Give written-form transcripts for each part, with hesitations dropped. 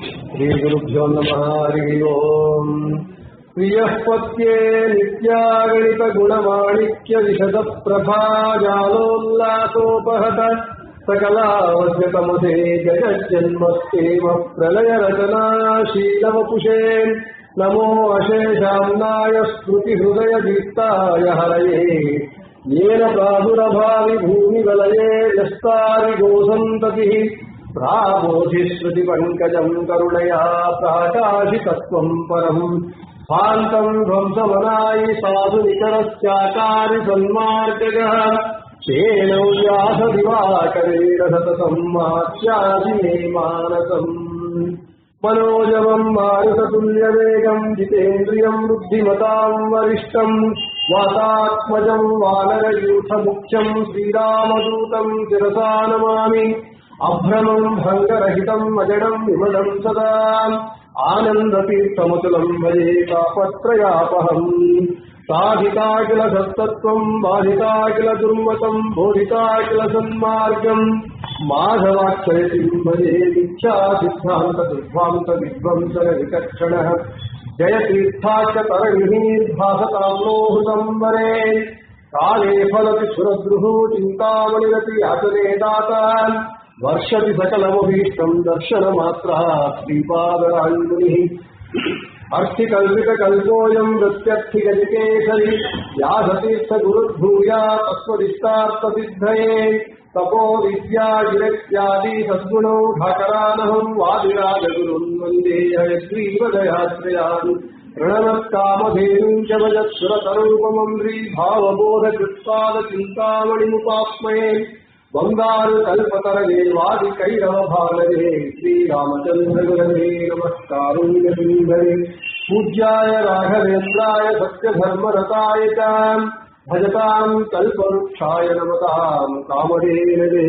श्रीगुरुभ्यो नमः। हरिः ओम्। प्रियः पत्ये नित्यागणितगुणमाणिक्यविशदप्रभाजालोल्लासोपहत सकलावद्यतमुदे जगज्जन्मस्तेव प्रलयरचनाशीलवपुषे नमो अशेषाम्नाय स्मृतिहृदयदीप्ताय हरये येन प्रादुरभावि भूमिवलये यस्तारिगोसन्ततिः प्राबोधिश्रुतिपङ्कजम् करुणया प्राकाशितत्वम् परम् स्वान्तम् ध्वंसमनायि साधुनिकरश्चाचारि सन्मार्गः तेन व्यासदिवाकरेण सततम् मास्यासि मे मानसम् मनोजवम् मारुततुल्यवेगम् जितेन्द्रियम् बुद्धिमताम् वरिष्ठम् वातात्मजम् वानरयूथमुख्यम् श्रीरामदूतम् शिरसा नमामि। अभ्रमम् भङ्गरहितम् अजडम् विमलम् सदा आनन्दतीर्थमतुलम् भजे तापत्रयापहम्। साधिता किल सत्तत्वम् बाधिता किल दुर्मतम् बोधिता किल सन्मार्गम् माधवाक्षयतिम् भजे मिथ्या सिद्धान्त दुर्ध्वान्त विध्वंसन विचक्षणः जयतीर्थाच तरविहीर्भासताम्नो हृतम्बरे काले फलति सुरद्रुः चिन्तामणिरति यातने दाता वर्षति सकलमभीष्टम् दर्शनमात्रः श्रीपादराङ्गुनिः अर्थिकल्पितकल्पोऽयम् वृत्त्यर्थिगजिकेशरि व्यासतीर्थगुरुर्भूया तस्मदिष्टार्थसिद्धये तपो विद्यागिरत्यादि सद्गुणौ ढाकरानहम् वादिराजगुरुन् वन्दे हयग्रीवदयाश्रयान् प्रणमत्कामधेनुम् च भजत्सुरतरूपमम् श्रीभावबोधकृत्पादचिन्तामणिमुपास्महे वङ्गारुकल्पतरगे वादिकैरवभालगे श्रीरामचन्द्रगुरवे नमस्कारुण्यसिन्धवे पूज्याय राघवेन्द्राय सत्यधर्मरताय च भजताम् कल्पवृक्षाय नमताम् कामधेनवे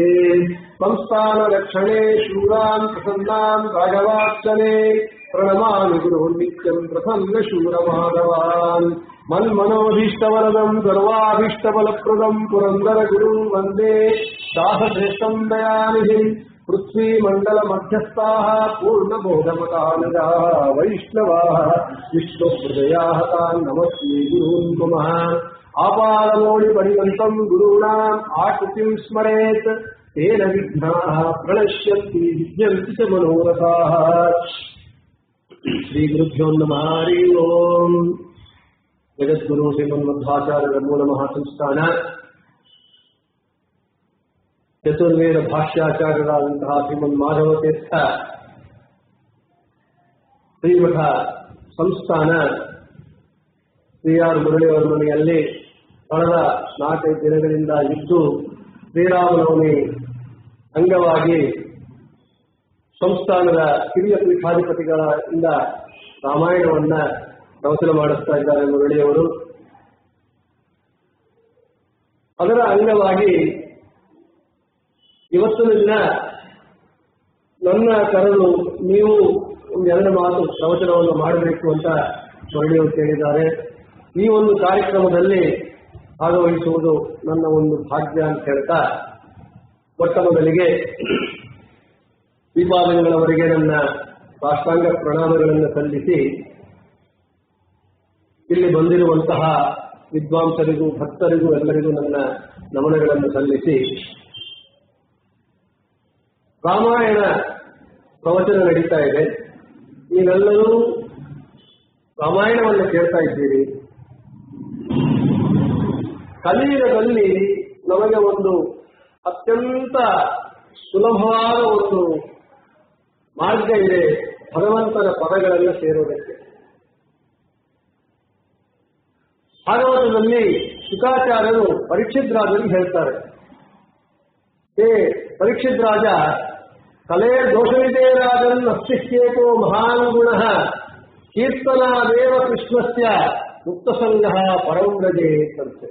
संस्थानरक्षणे शूरान् प्रसन्नान् राघवार्चने प्रणमामि गुरुन् नित्यम् प्रसन्नशूरमाधवान् मन्मनोभीष्टवरदम् सर्वाभीष्टफलप्रदम् पुरन्दरगुरुम् वन्दे दासश्रेष्ठम् दयानिधिम् पृथ्वीमण्डलमध्यस्थाः पूर्णबोधमतानुगाः वैष्णवाः विष्णुहृदयाः तान् नमस्ये गुरून् पुनः आपादमौलिपरिवन्तम् गुरूणाम् आकृतिम् स्मरेत् तेन विघ्नाः प्रणश्यन्ति विद्यन्ति च मनोरथाः। श्रीगुरुभ्यो नमः। हरिः ओम्। जगद्गुರು ಶ್ರೀಮನ್ಮಧ್ವಾಚಾರ್ಯರ ಮೂಲ ಮಹಾಸಂಸ್ಥಾನ ಚತುರ್ವೇದ ಭಾಷ್ಯಾಚಾರ್ಯರಾದಂತಹ ಶ್ರೀಮನ್ ಮಾಧವತೀರ್ಥ ಶ್ರೀಮಠ ಸಂಸ್ಥಾನ ಶ್ರೀ ಆರ್ ಮುರಳಿಯವರ ಮನೆಯಲ್ಲಿ ಕಳೆದ 4-5 ದಿನಗಳಿಂದ ಇದ್ದು ಶ್ರೀರಾಮನವಮಿ ಅಂಗವಾಗಿ ಸಂಸ್ಥಾನದ ಹಿರಿಯ ಪೀಠಾಧಿಪತಿಗಳಿಂದ ರಾಮಾಯಣವನ್ನ ಪ್ರವಚನ ಮಾಡಿಸ್ತಾ ಇದ್ದಾರೆ ಮುರಳಿಯವರು. ಅದರ ಅಂಗವಾಗಿ ಇವತ್ತಿನ ದಿನ ನನ್ನ ಕರೆದು ನೀವು ಒಂದೆರಡು ಮಾತು ಪ್ರವಚನವನ್ನು ಮಾಡಬೇಕು ಅಂತ ಮುರಳಿಯವರು ಕೇಳಿದ್ದಾರೆ. ಈ ಒಂದು ಕಾರ್ಯಕ್ರಮದಲ್ಲಿ ಭಾಗವಹಿಸುವುದು ನನ್ನ ಒಂದು ಭಾಗ್ಯ ಅಂತ ಹೇಳ್ತಾ ಮೊಟ್ಟ ಮೊದಲಿಗೆ ದೀಪಾವಳಿಗಳವರೆಗೆ ನನ್ನ ಸಾಷ್ಟಾಂಗ ಪ್ರಣಾಮಗಳನ್ನು ಸಲ್ಲಿಸಿ ಇಲ್ಲಿ ಬಂದಿರುವಂತಹ ವಿದ್ವಾಂಸರಿಗೂ ಭಕ್ತರಿಗೂ ಎಲ್ಲರಿಗೂ ನನ್ನ ನಮನಗಳನ್ನು ಸಲ್ಲಿಸಿ ರಾಮಾಯಣ ಪ್ರವಚನ ನಡೀತಾ ಇದೆ. ನೀವೆಲ್ಲರೂ ರಾಮಾಯಣವನ್ನು ಕೇಳ್ತಾ ಇದ್ದೀರಿ. ಕಲಿಯುಗದಲ್ಲಿ ನಮಗೆ ಒಂದು ಅತ್ಯಂತ ಸುಲಭವಾದ ಒಂದು ಮಾರ್ಗ ಇದೆ ಭಗವಂತನ ಪದಗಳನ್ನು ಸೇರುವುದಕ್ಕೆ. ಭಾಗವತದಲ್ಲಿ ಶುಕಾಚಾರ್ಯರು ಪರೀಕ್ಷಿತ್ ರಾಜನಿಗೆ ಹೇಳ್ತಾರೆ, ಹೇ ಪರೀಕ್ಷಿತ್ ರಾಜ, ಕಲೆ ದೋಷವಿದೆ ರಾಜನ್ ಅಸ್ತಿಷ್ಯೇತೋ ಮಹಾನ್ ಗುಣಃ ಕೀರ್ತನಾದೇವ ಕೃಷ್ಣಸ್ಯ ಮುಕ್ತಸಂಗ ಪರವ್ರಜೆ ಅಂತೆ.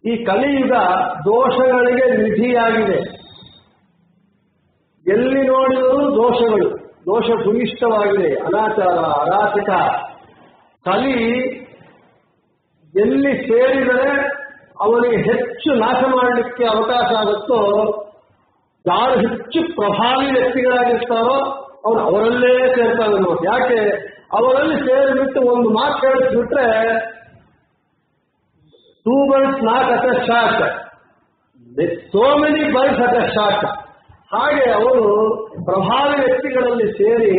ಈ ಕಲಿಯುಗ ದೋಷಗಳಿಗೆ ನಿಧಿಯಾಗಿದೆ. ಎಲ್ಲಿ ನೋಡಿದರೂ ದೋಷಗಳು, ದೋಷ ಭೂಯಿಷ್ಠವಾಗಿದೆ. ಅನಾಚಾರ, ಅರಾಚಕ, ಕಲಿ ಎಲ್ಲಿ ಸೇರಿದರೆ ಅವನಿಗೆ ಹೆಚ್ಚು ನಾಶ ಮಾಡಲಿಕ್ಕೆ ಅವಕಾಶ ಆಗುತ್ತೋ ಯಾರು ಹೆಚ್ಚು ಪ್ರಭಾವಿ ವ್ಯಕ್ತಿಗಳಾಗಿರ್ತಾರೋ ಅವ್ರು ಅವರಲ್ಲೇ ಸೇರ್ತಾರೆ ನೋಡಿ. ಯಾಕೆ ಅವರಲ್ಲಿ ಸೇರಿಬಿಟ್ಟು ಒಂದು ಮಾತು ಹೇಳಿಸ್ಬಿಟ್ರೆ two birds not at a shot, so many birds at a shot. ಹಾಗೆ ಅವರು ಪ್ರಭಾವಿ ವ್ಯಕ್ತಿಗಳಲ್ಲಿ ಸೇರಿ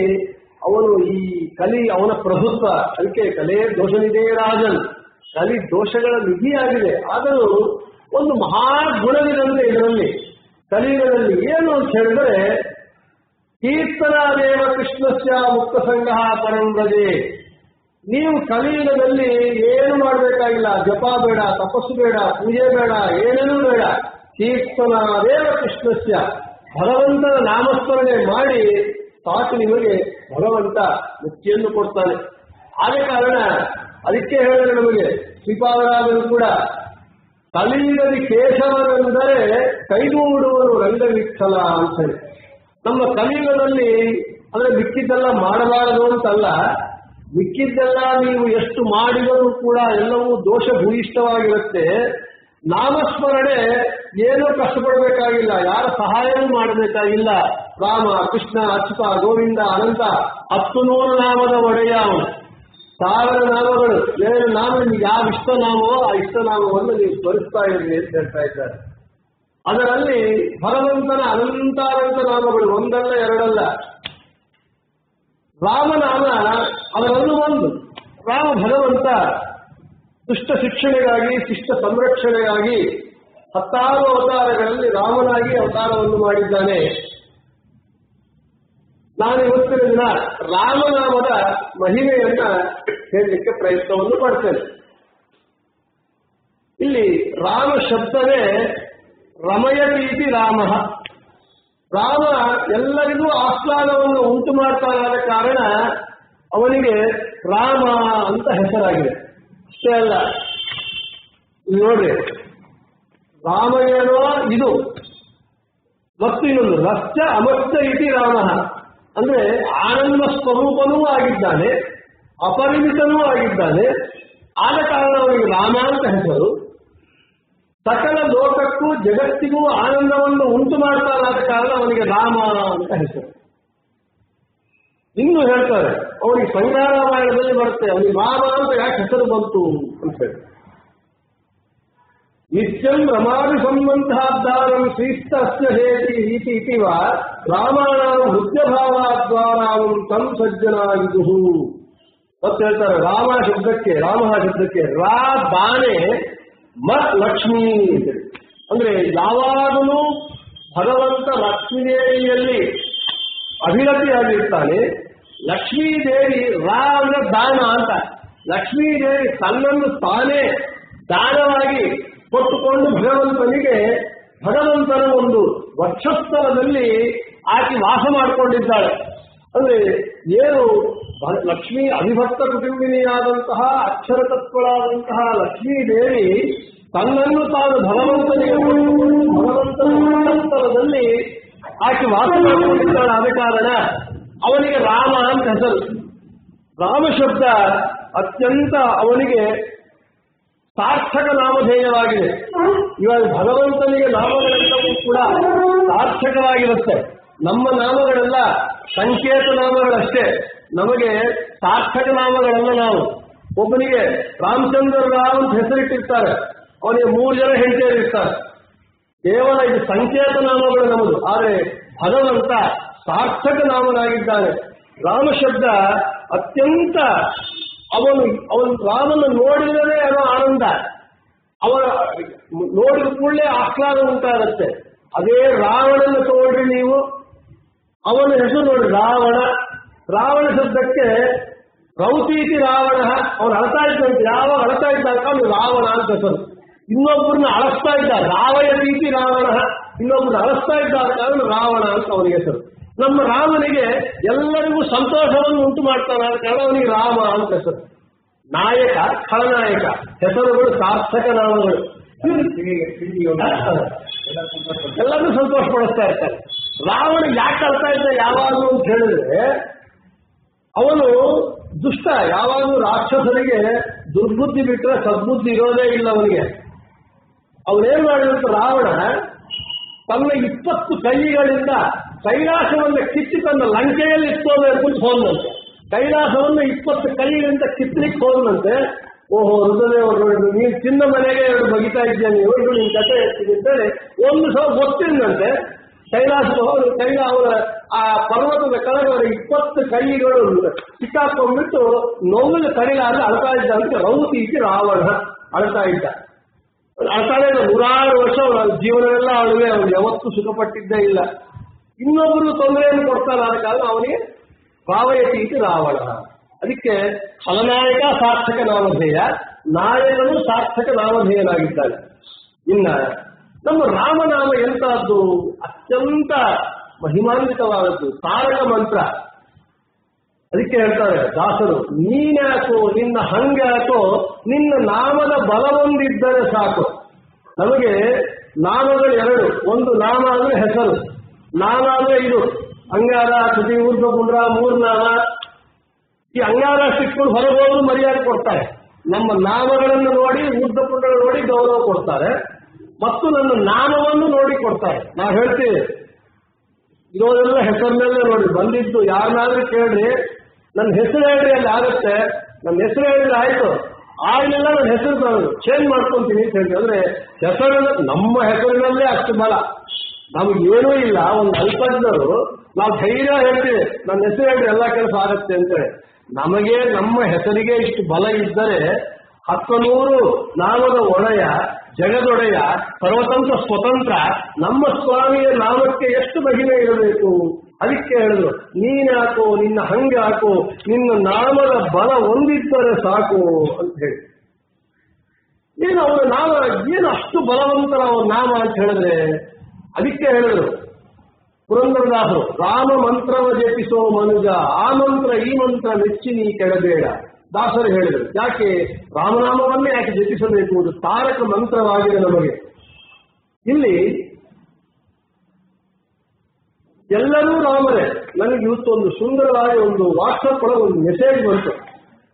ಅವನು ಈ ಕಲಿ ಅವನ ಪ್ರಭುತ್ವ, ಅದಕ್ಕೆ ಕಲೆ ದೋಷನಿದೆ ರಾಜನ್, ಕಲಿ ದೋಷಗಳ ನಿಧಿಯಾಗಿದೆ. ಆದರೂ ಒಂದು ಮಹಾಗುಣವಿದಂತೆ ಇದರಲ್ಲಿ ಕಲಿಯುಗದಲ್ಲಿ ಏನು ಅಂತ ಹೇಳಿದ್ರೆ ಕೀರ್ತನಾದೇವ ಕೃಷ್ಣಸ್ಯ ಮುಕ್ತ ಸಂಘ ಪರಂಬ್ರಜೆ. ನೀವು ಕಲಿಯುಗದಲ್ಲಿ ಏನು ಮಾಡಬೇಕಾಗಿಲ್ಲ, ಜಪ ಬೇಡ, ತಪಸ್ಸು ಬೇಡ, ಪೂಜೆ ಬೇಡ, ಏನೇನೂ ಬೇಡ. ಕೀರ್ತನಾದೇವ ಕೃಷ್ಣಸ್ಯ, ಭಗವಂತನ ನಾಮಸ್ಮರಣೆ ಮಾಡಿ ಸಾಕು, ನಿಮಗೆ ಭಗವಂತ ಮುಕ್ತಿಯನ್ನು ಕೊಡ್ತಾನೆ. ಆದ ಕಾರಣ ಅದಕ್ಕೆ ಹೇಳಿದ್ರೆ ನಮಗೆ ಶ್ರೀಪಾದರಾಜರು ಕೂಡ ಕಲಿಯುಗದಿ ಕೇಶವನೆಂದರೆ ಕೈಗೂಡುವನು ರಂಗವಿಠಲ ಅಂತ ಹೇಳಿ. ನಮ್ಮ ಕಲಿಯುಗದಲ್ಲಿ ಅಂದ್ರೆ ಮಿಕ್ಕಿದ್ದೆಲ್ಲ ಮಾಡಬಾರದು ಅಂತಲ್ಲ, ಮಿಕ್ಕಿದ್ದೆಲ್ಲ ನೀವು ಎಷ್ಟು ಮಾಡಿದರೂ ಕೂಡ ಎಲ್ಲವೂ ದೋಷ ಭೂಯಿಷ್ಠವಾಗಿರುತ್ತೆ. ನಾಮಸ್ಮರಣೆ ಏನೂ ಕಷ್ಟಪಡಬೇಕಾಗಿಲ್ಲ, ಯಾರ ಸಹಾಯವೂ ಮಾಡಬೇಕಾಗಿಲ್ಲ. ರಾಮ, ಕೃಷ್ಣ, ಅಚ್ಯುತ, ಗೋವಿಂದ, ಅನಂತ 10 ನಾಮದ ಒಡೆಯ ಅವನು. 1000 ನಾಮಗಳು, ಏನು ನಾಮ ನಿಮ್ಗೆ ಯಾವ ಇಷ್ಟನಾಮವೋ ಆ ಇಷ್ಟನಾಮವನ್ನು ನೀವು ಸ್ಮರಿಸ್ತಾ ಇರಲಿ ಅಂತ ಹೇಳ್ತಾ ಇದ್ದಾರೆ. ಅದರಲ್ಲಿ ಭಗವಂತನ ಅನಂತಾನಂತ ನಾಮಗಳು ಒಂದಲ್ಲ ಎರಡಲ್ಲ. ರಾಮನಾಮ ಅದರಲ್ಲೂ ಒಂದು. ರಾಮ ಭಗವಂತ ದುಷ್ಟ ಶಿಕ್ಷಣೆಗಾಗಿ, ಶಿಷ್ಟ ಸಂರಕ್ಷಣೆಗಾಗಿ 10 ಅವತಾರಗಳಲ್ಲಿ ರಾಮನಾಗಿ ಅವತಾರವನ್ನು ಮಾಡಿದ್ದಾನೆ. ನಾನು ಇವತ್ತಿನ ದಿನ ರಾಮನಾಮದ ಮಹಿಮೆಯನ್ನ ಹೇಳಲಿಕ್ಕೆ ಪ್ರಯತ್ನವನ್ನು ಮಾಡ್ತೇನೆ. ಇಲ್ಲಿ ರಾಮ ಶಬ್ದವೇ ರಮಯತೀತಿ ರಾಮ. ರಾಮ ಎಲ್ಲರಿಗೂ ಆಹ್ಲಾದವನ್ನು ಉಂಟು ಮಾಡ್ತಾನಾದ ಕಾರಣ ಅವನಿಗೆ ರಾಮ ಅಂತ ಹೆಸರಾಗಿದೆ. ಅಷ್ಟೇ ಅಲ್ಲ, ನೋಡ್ರಿ, ರಾಮಯ್ಯನೋ ಇದು ಮತ್ತು ಇನ್ನೊಂದು ರಸ್ಯ ಅಮಸ್ಯ ಇತಿ ರಾಮ. ಅಂದ್ರೆ ಆನಂದ ಸ್ವರೂಪನೂ ಆಗಿದ್ದಾನೆ, ಅಪರಿಮಿತನೂ ಆಗಿದ್ದಾನೆ. ಆದ ಕಾರಣ ಅವನಿಗೆ ರಾಮ ಅಂತ ಹೆಸರು. ಸಕಲ ಲೋಕಕ್ಕೂ ಜಗತ್ತಿಗೂ ಆನಂದವನ್ನು ಉಂಟು ಮಾಡ್ತಾನಾದ ಕಾರಣ ಅವನಿಗೆ ರಾಮ ಅಂತ ಹೆಸರು. ಇನ್ನು ಹೇಳ್ತಾರೆ, ಅವನಿಗೆ ಸಂಗ್ರಹರಾಮಾಯಣದಲ್ಲಿ ಬರುತ್ತೆ, ಅವನಿಗೆ ರಾಮ ಅಂತ ಯಾಕೆ ಹೆಸರು ಬಂತು ಅಂತ ಹೇಳಿ. ನಿತ್ಯಂ ರಮಾಭಿ ಸಂಬಂಧಾದ್ದಾರಂ ಶ್ರೀಸ್ತಸ್ಯ ಹೇತಿ ರೀತಿ ಇತಿವ ರಾಮಾಯಣ ಹೃದಯಭಾವಾದ್ವಾರಾಂ ತಂ ಸಜ್ಜನಾಗಿದುಹು ಅಂತ ಹೇಳ್ತಾರೆ. ರಾಮ ಶಬ್ದಕ್ಕೆ ರಾ ಬಾನೆ ಮತ್ ಲಕ್ಷ್ಮೀ ಅಂತೇಳಿ. ಅಂದ್ರೆ ಯಾವಾಗಲೂ ಭಗವಂತ ಲಕ್ಷ್ಮೀದೇವಿಯಲ್ಲಿ ಅಭಿರತಿಯಾಗಿರ್ತಾನೆ. ಲಕ್ಷ್ಮೀದೇವಿ ರಾ ಅಂದ್ರೆ ದಾನ ಅಂತ. ಲಕ್ಷ್ಮೀದೇವಿ ತನ್ನನ್ನು ತಾನೇ ದಾನವಾಗಿ ಕೊಟ್ಟುಕೊಂಡು ಭಗವಂತನ ಒಂದು ವಕ್ಷಸ್ಥಲದಲ್ಲಿ ಆಕೆ ವಾಸ ಮಾಡಿಕೊಂಡಿದ್ದಾಳೆ. ಅಂದ್ರೆ ಏನು ಲಕ್ಷ್ಮೀ ಅವಿಭಕ್ತ ಕುಟುಂಬಿನಿಯಾದಂತಹ ಅಕ್ಷರ ತತ್ವಳಾದಂತಹ ಲಕ್ಷ್ಮೀದೇವಿ ತನ್ನನ್ನು ತಾನು ಭಗವಂತನಿಗೆ ಭಗವಂತನ ವಕ್ಷಸ್ಥಲದಲ್ಲಿ ಆಕೆ ವಾಸ ಮಾಡಿಕೊಂಡಿದ್ದಾಳೆ. ಆದ ಕಾರಣ ಅವನಿಗೆ ರಾಮ ಅಂತ ಹೆಸರು. ರಾಮ ಶಬ್ದ ಅತ್ಯಂತ ಅವನಿಗೆ ಸಾರ್ಥಕ ನಾಮಧೇಯವಾಗಿದೆ. ಇವಾಗ ಭಗವಂತನಿಗೆ ನಾಮಗಳೆಲ್ಲವೂ ಕೂಡ ಸಾರ್ಥಕವಾಗಿರುತ್ತೆ. ನಮ್ಮ ನಾಮಗಳೆಲ್ಲ ಸಂಕೇತ ನಾಮಗಳಷ್ಟೇ, ನಮಗೆ ಸಾರ್ಥಕ ನಾಮಗಳಲ್ಲ. ನಾವು ಒಬ್ಬನಿಗೆ ರಾಮಚಂದ್ರ ರಾವ್ ಅಂತ ಹೆಸರಿಟ್ಟಿರ್ತಾರೆ, ಅವನಿಗೆ 3 ಜನ ಹೆಂಡತಿಯರಿರ್ತಾರೆ. ಕೇವಲ ಇದು ಸಂಕೇತ ನಾಮಗಳು ನಮ್ಮದು. ಆದರೆ ಭಗವಂತ ಸಾರ್ಥಕ ನಾಮನಾಗಿದ್ದಾನೆ. ರಾಮ ಶಬ್ದ ಅತ್ಯಂತ ಅವನು ರಾಮನ ನೋಡಿದರೆ ಏನೋ ಆನಂದ, ಅವನ ನೋಡಿದ ಕೂಡಲೇ ಆಹ್ಲಾದ ಉಂಟಾಗತ್ತೆ. ಅದೇ ರಾವಣನ ತಗೊಳ್ರಿ ನೀವು, ಅವನ ಹೆಸರು ನೋಡಿ ರಾವಣ ಶಬ್ದಕ್ಕೆ ರೌತೀತಿ ರಾವಣ. ಅವನು ಅಳತಾ ಇದ್ದಂತೆ, ಯಾವಾಗ ಅಳತಾ ಇದ್ದಾಗ ಅವನು ರಾವಣ ಅಂತ ಹೆಸರು. ಇನ್ನೊಬ್ಬರನ್ನ ಅಳಸ್ತಾ ಇದ್ದ ರಾವಯತೀತಿ ರಾವಣ, ಇನ್ನೊಬ್ಬರನ್ನ ಅಳಸ್ತಾ ಇದ್ದಾಗ ಅವನು ರಾವಣ ಅಂತ ಅವನಿಗೆ ಹೆಸರು. ನಮ್ಮ ರಾಮನಿಗೆ ಎಲ್ಲರಿಗೂ ಸಂತೋಷವನ್ನು ಉಂಟು ಮಾಡ್ತಾನೆ, ಕಾರಣ ಅವನಿಗೆ ರಾಮ ಅಂತ ಹೆಸರು. ನಾಯಕ, ಖಳನಾಯಕ ಹೆಸರುಗಳು ಸಾರ್ಥಕ ನಾಮಗಳು. ಎಲ್ಲರೂ ಸಂತೋಷ ಪಡಿಸ್ತಾ ಇರ್ತಾರೆ. ರಾವಣ ಯಾಕೆ ಅಳ್ತಾ ಇದ್ದ ಯಾವಾಗಲೂ ಅಂತ ಹೇಳಿದ್ರೆ, ಅವನು ದುಷ್ಟ. ಯಾವಾಗಲೂ ರಾಕ್ಷಸರಿಗೆ ದುರ್ಬುದ್ಧಿ ಬಿಟ್ಟರೆ ಸದ್ಬುದ್ಧಿ ಇರೋದೇ ಇಲ್ಲ ಅವನಿಗೆ. ಅವನೇನ್ ಮಾಡಿದಂತ ರಾವಣ ತನ್ನ 20 ಕೈಗಳಿಂದ ಕೈಲಾಸವನ್ನು ಕಿತ್ತಿ ತನ್ನ ಲಂಕೆಯಲ್ಲಿ ಇಟ್ಟೋಬೇಕು ಹೋದಂತೆ. ಕೈಲಾಸವನ್ನು 20 ಕೈಗಳಿಂದ ಕಿತ್ತಲಿಕ್ಕೆ ಹೋದಂತೆ. ಓಹೋ ರುದ್ರದೇವರು, ನೀನು ಚಿನ್ನ ಮನೆಗೆ 2 ಬಗಿತಾ ಇದ್ದೀಯ, ನೀವು ನಿನ್ ಕಥೆ ಹೇಳ್ತೀನಿ ಅಂತೇಳಿ ಒಂದು ಸಲ ಗೊತ್ತಿಲ್ಲಂತೆ. ಅವರ ಆ ಪರ್ವತದ ಕೆಳಗೆ 20 ಕೈಗಳು ಸಿಕ್ಕಾಕೊಂಡ್ಬಿಟ್ಟು ನೋವಿನ ತಡೆಗಾರರು ಅಳ್ತಾ ಇದ್ದ ಅಂತ ರೌತೀತಿ ರಾವಣ ಅಳ್ತಾ ಇದ್ದ. ಅಳ್ತಾಳೆ 100 ವರ್ಷ ಜೀವನವೆಲ್ಲ ಅವಳಿಗೆ ಅವನು ಯಾವತ್ತೂ ಸುಖಪಟ್ಟಿದ್ದೇ ಇಲ್ಲ. ಇನ್ನೊಬ್ಬರು ತೊಂದರೆಯನ್ನು ಕೊಡ್ತಾನೆ, ಆದ ಕಾರಣ ಅವನಿಗೆ ಭಾವಯತೀತಿ ರಾವಣ. ಅದಕ್ಕೆ ಫಲನಾಯಕ ಸಾರ್ಥಕ ನಾಮಧೇಯ, ನಾಯಕನು ಸಾರ್ಥಕ ನಾಮಧೇಯನಾಗಿದ್ದಾನೆ. ಇನ್ನ ನಮ್ಮ ರಾಮನಾಮ ಎಂತಹದ್ದು, ಅತ್ಯಂತ ಮಹಿಮಾನ್ವಿತವಾದದ್ದು, ತಾರಕ ಮಂತ್ರ. ಅದಕ್ಕೆ ಹೇಳ್ತಾರೆ ದಾಸರು, ನೀನ್ಯಾಕೋ ನಿನ್ನ ಹಂಗ್ಯಾಕೋ ನಿನ್ನ ನಾಮದ ಬಲವೊಂದಿದ್ದರೆ ಸಾಕು. ನಮಗೆ ನಾಮಗಳು 2, ಒಂದು ನಾಮ ಅಂದ್ರೆ ಹೆಸರು, ನಾಮ ಅಂದ್ರೆ ಇದು ಅಂಗಾರ, ಕೃತಿ, ಊರ್ಧ್ವಪುಂಡ್ರ, 3 ನಾಮ. ಈ ಅಂಗಾರ ಸಿಕ್ಕೊಂಡು ಹೊರಗೋದು ಮರ್ಯಾದೆ ಕೊಡ್ತಾರೆ. ನಮ್ಮ ನಾಮಗಳನ್ನು ನೋಡಿ ಊರ್ಧ್ವಪುಂಡ್ರ ನೋಡಿ ಗೌರವ ಕೊಡ್ತಾರೆ, ಮತ್ತು ನನ್ನ ನಾಮವನ್ನು ನೋಡಿ ಕೊಡ್ತಾರೆ. ನಾವು ಹೇಳ್ತೀವಿ ಇರೋದೆಲ್ಲ ಹೆಸರಿನಲ್ಲೇ ನೋಡಿ ಬಂದಿದ್ದು. ಯಾರನ್ನಾದ್ರೂ ಕೇಳ್ರಿ, ನನ್ನ ಹೆಸರು ಹೇಳ್ರಿ ಅಲ್ಲಿ ಆಗುತ್ತೆ, ನನ್ನ ಹೆಸರು ಹೇಳಿದ್ರೆ ಆಯ್ತು, ಆಗಲಿಲ್ಲ ನನ್ನ ಹೆಸರು ಚೇಂಜ್ ಮಾಡ್ಕೊಂತೀನಿ ಅಂತ ಹೇಳಿ. ಅಂದ್ರೆ ಹೆಸರು ನಮ್ಮ ಹೆಸರಿನಲ್ಲೇ ಅಷ್ಟು ಬಲ, ನಮಗೇನೂ ಇಲ್ಲ. ಒಂದು ಅಲ್ಪಜ್ಞರು ನಾವು ಧೈರ್ಯ ಹೇಳ್ತೀವಿ, ನನ್ನ ಹೆಸರು ಹೇಳ್ರಿ ಎಲ್ಲ ಕೆಲಸ ಆಗುತ್ತೆ ಅಂತೇಳಿ. ನಮಗೆ ನಮ್ಮ ಹೆಸರಿಗೆ ಇಷ್ಟು ಬಲ ಇದ್ದರೆ 100 ನಾಮದ ಒಡೆಯ, ಜಗದೊಡೆಯ, ಸರ್ವತಂತ್ರ ಸ್ವತಂತ್ರ ನಮ್ಮ ಸ್ವಾಮಿಯ ನಾಮಕ್ಕೆ ಎಷ್ಟು ಮಹಿಮೆ ಇರಬೇಕು. ಅದಕ್ಕೆ ಹೇಳಿದ್ರು, ನೀನ್ಯಾಕೋ ನಿನ್ನ ಹಂಗ್ಯಾಕೋ ನಿನ್ನ ನಾಮದ ಬಲ ಹೊಂದಿದ್ದರೆ ಸಾಕು ಅಂತ ಹೇಳಿ. ಏನು ಅವರ ನಾಮ ಏನು ಅಷ್ಟು ಬಲವಂತರ ಅವರ ನಾಮ ಅಂತ ಹೇಳಿದ್ರೆ, ಅದಕ್ಕೆ ಹೇಳಿದ್ರು ಪುರಂದರದಾಸರು, ರಾಮ ಮಂತ್ರವ ಜಪಿಸೋ ಮನುಜ, ಆ ಮಂತ್ರ ಈ ಮಂತ್ರ ಮೆಚ್ಚಿ ನೀ ಕೆಡಬೇಡ. ದಾಸರು ಹೇಳಿದರು, ಯಾಕೆ ರಾಮನಾಮವನ್ನೇ ಯಾಕೆ ಜಪಿಸಬೇಕು, ಅದು ತಾರಕ ಮಂತ್ರವಾಗಿದೆ ನಮಗೆ. ಇಲ್ಲಿ ಎಲ್ಲರೂ ರಾಮರೇ. ನನಗೆ ಇವತ್ತೊಂದು ಸುಂದರವಾಗಿ ಒಂದು ವಾಟ್ಸಪ್ ಒಳಗೆ ಒಂದು ಮೆಸೇಜ್ ಬಂತು.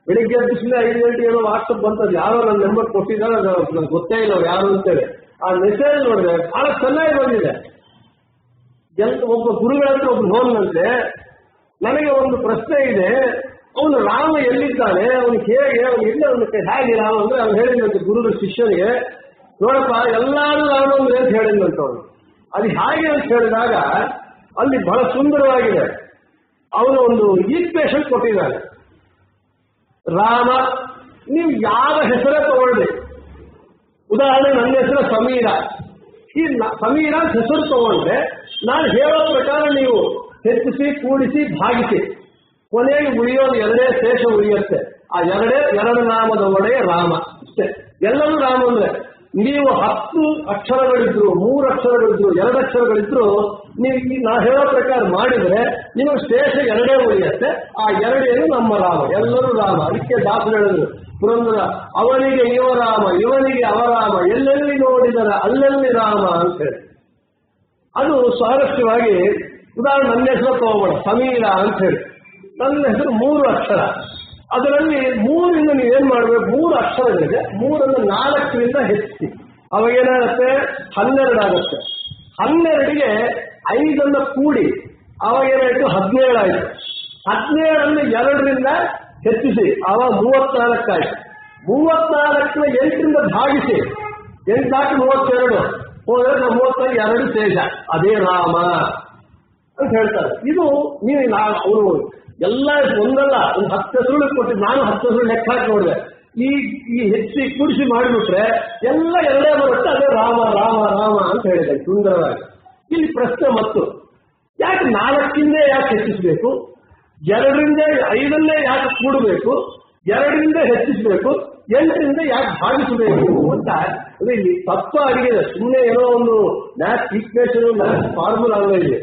ಬೆಳಿಗ್ಗೆ 5 ಗಂಟೆ ಏನೋ ವಾಟ್ಸಪ್ ಬಂತದ್ದು, ಯಾರೋ ನನ್ನ ನಂಬರ್ ಕೊಟ್ಟಿದ್ದಾರೆ, ನನಗೆ ಗೊತ್ತೇ ಇಲ್ಲ ಯಾರು ಅಂತೇಳಿ. ಆ ಮೆಸೇಜ್ ನೋಡಿದ್ರೆ ಬಹಳ ಚೆನ್ನಾಗಿ ಬಂದಿದೆ. ಒಬ್ಬ ಗುರುಗಳ ಹತ್ರ ಒಬ್ಬ ನೋಡಿನಂತೆ, ನನಗೆ ಒಂದು ಪ್ರಶ್ನೆ ಇದೆ, ಅವನು ರಾಮ ಎಲ್ಲಿದ್ದಾನೆ, ಅವನಿಗೆ ಹೇಗೆ, ಅವನು ಇಲ್ಲ, ಅವನಿಗೆ ಹೇಗೆ ರಾಮ ಅಂದ್ರೆ ಅವ್ನು ಹೇಳಿದಂತೆ ಗುರುಗಳ ಶಿಷ್ಯನಿಗೆ, ನೋಡಪ್ಪ ಎಲ್ಲಾರು ರಾಮ ಅಂದ್ರೆ ಅಂತ ಹೇಳಿದಂತ ಅವನು. ಅದು ಹೇಗೆ ಅಂತ ಹೇಳಿದಾಗ ಅಲ್ಲಿ ಬಹಳ ಸುಂದರವಾಗಿದೆ. ಅವನು ಒಂದು ಈಕ್ವೇಷನ್ ಕೊಟ್ಟಿದ್ದಾನೆ. ರಾಮ, ನೀವು ಯಾವ ಹೆಸರೇ ತಗೊಳ್ಳಿ, ಉದಾಹರಣೆ ನನ್ನ ಹೆಸರು ಸಮೀರ, ಈ ಸಮೀರ ಹೆಸರು ತಗೊಂಡ್ರೆ ನಾನು ಹೇಳೋ ಪ್ರಕಾರ ನೀವು ಹೆಚ್ಚಿಸಿ ಕೂಡಿಸಿ ಭಾಗಿಸಿ ಕೊನೆಗೆ ಉಳಿಯೋದು 2 ಶೇಷ ಉಳಿಯುತ್ತೆ. ಆ 2 ನಾಮದ ಒಡೆಯ ರಾಮ ಅಷ್ಟೇ. ಎಲ್ಲರೂ ರಾಮ ಅಂದ್ರೆ ನೀವು 10 ಅಕ್ಷರಗಳಿದ್ರು, 3 ಅಕ್ಷರಗಳಿದ್ರು, 2 ಅಕ್ಷರಗಳಿದ್ರು, ನೀವು ನಾ ಹೇಳೋ ಪ್ರಕಾರ ಮಾಡಿದ್ರೆ ನಿಮಗೆ ಶೇಷ 2 ಉಳಿಯುತ್ತೆ. ಆ 2 ನಮ್ಮ ರಾಮ, ಎಲ್ಲರೂ ರಾಮ. ಅದಕ್ಕೆ ದಾಸರು ಹೇಳಿದ್ರು ಪುರಂದರ, ಅವನಿಗೆ ಇವ ರಾಮ, ಇವನಿಗೆ ಅವರಾಮ, ಎಲ್ಲೆಲ್ಲಿ ನೋಡಿದರೆ ಅಲ್ಲೆಲ್ಲಿ ರಾಮ ಅಂತ ಹೇಳಿ. ಅದು ಸ್ವಾರಸ್ಯವಾಗಿ, ಉದಾಹರಣೆ ನನ್ನ ಹೆಸರು ತಗೋಬೇಡ, ಸಮೀರ ಅಂತ ಹೇಳಿ. ನನ್ನ ಹೆಸರು 3 ಅಕ್ಷರ, ಅದರಲ್ಲಿ 3ರಿಂದ ನೀವೇನ್ ಮಾಡಬೇಕು, 3 ಅಕ್ಷರಗಳಿದೆ, 3ಅನ್ನು 4ರಿಂದ ಹೆಚ್ಚಿಸಿ, ಅವಾಗೇನಾಗುತ್ತೆ 12 ಆಗುತ್ತೆ. 12ಗೆ 5ಅನ್ನು ಕೂಡಿ ಅವಾಗೇನಾಯ್ತು 17 ಆಯ್ತು. 17ಅನ್ನು 2ರಿಂದ ಹೆಚ್ಚಿಸಿ ಅವಾಗ 34 ಆಯ್ತು. 34ನ 8ರಿಂದ ಭಾಗಿಸಿ, 8 ಹಾಕಿ 32 ಹೋದ್ರೆ 32 ಶೇಷ, ಅದೇ ರಾಮ ಅಂತ ಹೇಳ್ತಾರೆ. ಇದು ನೀವು ಅವರು ಎಲ್ಲ ಒಂದಲ್ಲ, ಒಂದು 10 ಹೆಸರುಗಳು ಕೊಟ್ಟಿದ್ದು. ನಾನು 10 ಹೆಸರು ಲೆಕ್ಕ ಹಾಕಿ ನೋಡಿದೆ. ಈ ಹೆಚ್ಚಿ ಕೂಡಿಸಿ ಮಾಡಿಬಿಟ್ರೆ ಎಲ್ಲ 2 ಬರುತ್ತೆ, ಅದೇ ರಾಮ ರಾಮ ರಾಮ ಅಂತ ಹೇಳಿದೆ ಸುಂದರವಾಗಿ. ಇಲ್ಲಿ ಪ್ರಶ್ನೆ ಮತ್ತು, ಯಾಕೆ 4ರಿಂದ ಯಾಕೆ ಹೆಚ್ಚಿಸಬೇಕು, 2ರಿಂದ 5 ಯಾಕೆ ಕೂಡಬೇಕು, 2ರಿಂದ ಹೆಚ್ಚಿಸಬೇಕು, 8ರಿಂದ ಯಾಕೆ ಭಾಗಿಸಬೇಕು ಅಂತ ಇಲ್ಲಿ ತತ್ವ ಆಗಿದೆ. ಸುಮ್ಮನೆ ಏನೋ ಒಂದು ಮ್ಯಾಥ್ಸ್ ಈಕ್ವೇಷನ್, ಮ್ಯಾಥ್ಸ್ ಫಾರ್ಮುಲಾ ಅಲ್ಲ ಇದೆ.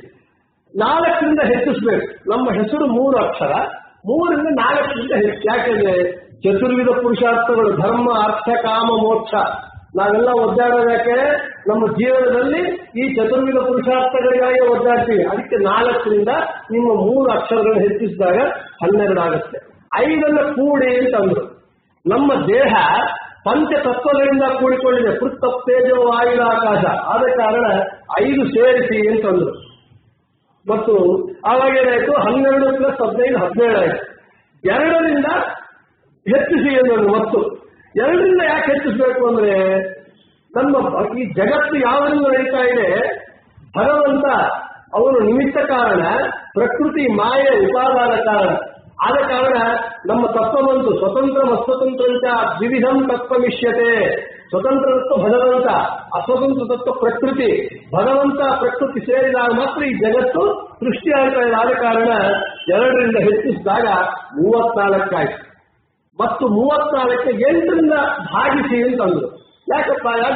4ರಿಂದ ಹೆಚ್ಚಿಸ್ಬೇಕು. ನಮ್ಮ ಹೆಸರು 3 ಅಕ್ಷರ, 3ರಿಂದ 4ರಿಂದ ಹೆಚ್ಚು. ಯಾಕೆಂದ್ರೆ ಚತುರ್ವಿಧ ಪುರುಷಾರ್ಥಗಳು, ಧರ್ಮ ಅರ್ಥ ಕಾಮ ಮೋಕ್ಷ, ನಾವೆಲ್ಲ ಒದ್ದಾಡೋದಕ್ಕೆ ನಮ್ಮ ಜೀವನದಲ್ಲಿ ಈ ಚತುರ್ವಿಧ ಪುರುಷಾರ್ಥಗಳಿಗಾಗಿ ಒದ್ದಾಡ್ತೀವಿ. ಅದಕ್ಕೆ 4ರಿಂದ ನಿಮ್ಮ 3 ಅಕ್ಷರಗಳನ್ನು ಹೆಚ್ಚಿಸಿದಾಗ 12 ಆಗುತ್ತೆ. 5ಅನ್ನು ಕೂಡಿ ಅಂತಂದ್ರು. ನಮ್ಮ ದೇಹ ಪಂಚತತ್ವಗಳಿಂದ ಕೂಡಿಕೊಂಡಿದೆ. ಪೃಥ್ವಿ ತೇಜೋ ವಾಯು ಆಕಾಶ. ಆದ ಕಾರಣ 5 ಸೇರಿಸಿ ಅಂತಂದ್ರು. ಮತ್ತು ಆವಾಗ ಏನಾಯ್ತು, 12 + 15 17 ಆಯ್ತು. 2ರಿಂದ ಹೆಚ್ಚಿಸಿ ಅನ್ನೋದು. ಮತ್ತು 2ರಿಂದ ಯಾಕೆ ಹೆಚ್ಚಿಸಬೇಕು ಅಂದ್ರೆ, ನಮ್ಮ ಈ ಜಗತ್ತು ಯಾವರಿಂದ ನಡೀತಾ ಇದೆ, ಭಗವಂತ ಅವನು ನಿಮಿತ್ತ ಕಾರಣ, ಪ್ರಕೃತಿ ಮಾಯ ಉಪಾದಾನ ಕಾರಣ. ಆದ ಕಾರಣ ನಮ್ಮ ತತ್ವವಂತು ಸ್ವತಂತ್ರ ಅಸ್ವತಂತ್ರಂತ ದ್ವಿವಿಧಂ ತತ್ವಮಿಷ್ಯತೆ. ಸ್ವತಂತ್ರ ತತ್ವ ಭಗವಂತ, ಅಸ್ವತಂತ್ರ ತತ್ವ ಪ್ರಕೃತಿ. ಭಗವಂತ ಪ್ರಕೃತಿ ಸೇರಿದಾಗ ಮಾತ್ರ ಈ ಜಗತ್ತು ಸೃಷ್ಟಿಯಾಗ್ತಾ ಇದೆ. ಆದ ಕಾರಣ 2ರಿಂದ ಹೆಚ್ಚಿಸಿದಾಗ 34 ಆಯ್ತು. ಮತ್ತು 34ಕ್ಕೆ 8ರಿಂದ ಭಾಗಿಸಿ ಅಂತಂದ್ರು. ಯಾಕೆ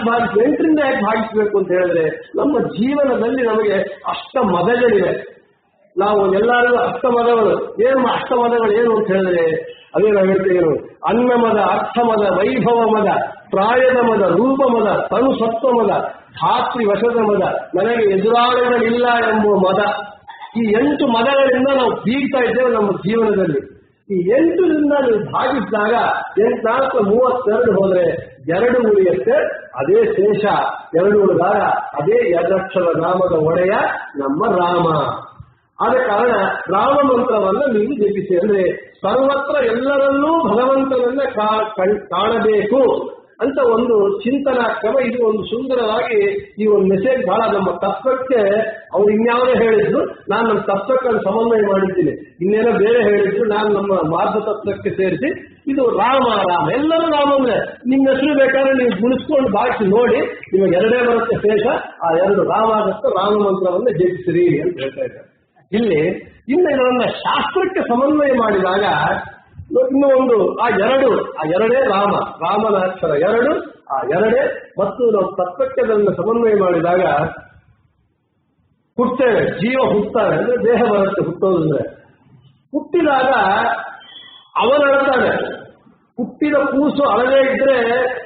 ಭಾಗಿಸಿ? 8ರಿಂದ ಯಾಕೆ ಭಾಗಿಸಬೇಕು ಅಂತ ಹೇಳಿದ್ರೆ, ನಮ್ಮ ಜೀವನದಲ್ಲಿ ನಮಗೆ ಅಷ್ಟಮದಗಳಿವೆ. ನಾವು ಎಲ್ಲರಿಗೂ ಅಷ್ಟಮದಗಳು. ಏನು ಅಷ್ಟಮದಗಳು ಏನು ಅಂತ ಹೇಳಿದ್ರೆ, ಅದೇ ನಾವು ಹೇಳ್ತೇವೆ, ಅನ್ನಮದ, ಅರ್ಥಮದ, ವೈಭವ ಮದ, ಪ್ರಾಯದ ಮದ, ರೂಪ ಮದ, ತನು ಸತ್ವ ಮದ, ಧಾತ್ರಿ ವಶದ ಮದ, ನನಗೆ ಎದುರಾಳಿಗಳಿಲ್ಲ ಎಂಬುವ ಮದ. ಈ 8 ಮದಗಳಿಂದ ನಾವು ಬೀಗ್ತಾ ಇದ್ದೇವೆ ನಮ್ಮ ಜೀವನದಲ್ಲಿ. ಈ 8ರಿಂದ ನೀವು ಭಾಗಿಸಿದಾಗ 8 × 4 = 32 ಹೋದ್ರೆ 2 ಉಳಿಯುತ್ತೆ. ಅದೇ ಶೇಷ. 2 ಉಳಿದಾಗ ಅದೇ ಯದಕ್ಷರ ನಾಮದ ಒಡೆಯ ನಮ್ಮ ರಾಮ. ಆದ ಕಾರಣ ರಾಮ ಮಂತ್ರವನ್ನು ನೀವು ಜಪಿಸಿ. ಅಂದ್ರೆ ಸರ್ವತ್ರ ಎಲ್ಲರನ್ನೂ ಭಗವಂತನನ್ನ ಕಾಣಬೇಕು ಅಂತ ಒಂದು ಚಿಂತನಾ ಕ್ರಮ. ಇದು ಒಂದು ಸುಂದರವಾಗಿ ಈ ಒಂದು ಮೆಸೇಜ್ ಬಹಳ ನಮ್ಮ ತತ್ವಕ್ಕೆ ಅವ್ರು ಇನ್ಯಾವುದೇ ಹೇಳಿದ್ರು, ನಾನು ನಮ್ಮ ತತ್ವಕ್ಕೆ ಸಮನ್ವಯ ಮಾಡಿದ್ದೀನಿ. ಇನ್ನೇನೋ ಬೇರೆ ಹೇಳಿದ್ರು, ನಾನು ನಮ್ಮ ಮಾರ್ಗ ತತ್ವಕ್ಕೆ ಸೇರಿಸಿ ಇದು ರಾಮ ರಾಮ ಎಲ್ಲರೂ ರಾಮ. ಅಂದ್ರೆ ನಿಮ್ಮ ಹೆಸರು ಬೇಕಾದ್ರೆ ನೀವು ಗುಣಿಸ್ಕೊಂಡು ಭಾಗಿಸಿ ನೋಡಿ, ನಿಮಗೆ 2 ಬರುತ್ತೆ ಶೇಷ. ಆ 2 ರಾಮ ಆಗುತ್ತೆ. ರಾಮ ಮಂತ್ರವನ್ನು ಜಪಿಸಿರಿ ಅಂತ ಹೇಳ್ತಾ ಇದ್ದಾರೆ. ಇಲ್ಲಿ ಇನ್ನು ಇದನ್ನ ಶಾಸ್ತ್ರಕ್ಕೆ ಸಮನ್ವಯ ಮಾಡಿದಾಗ ಇನ್ನು ಒಂದು ಆ 2 ರಾಮ, ರಾಮನ ಅಕ್ಷರ 2, ಆ 2 ಮತ್ತು ನಾವು ತತ್ವಕ್ಕೆ ಅದನ್ನು ಸಮನ್ವಯ ಮಾಡಿದಾಗ ಹುಟ್ಟೇವೆ. ಜೀವ ಹುಟ್ತಾರೆ ಅಂದ್ರೆ ದೇಹ ಬರುತ್ತೆ. ಹುಟ್ಟೋದು ಅಂದ್ರೆ ಹುಟ್ಟಿದಾಗ ಅವನಳ್ತಾನೆ. ಹುಟ್ಟಿದ ಕೂಸು ಅಳದೇ ಇದ್ರೆ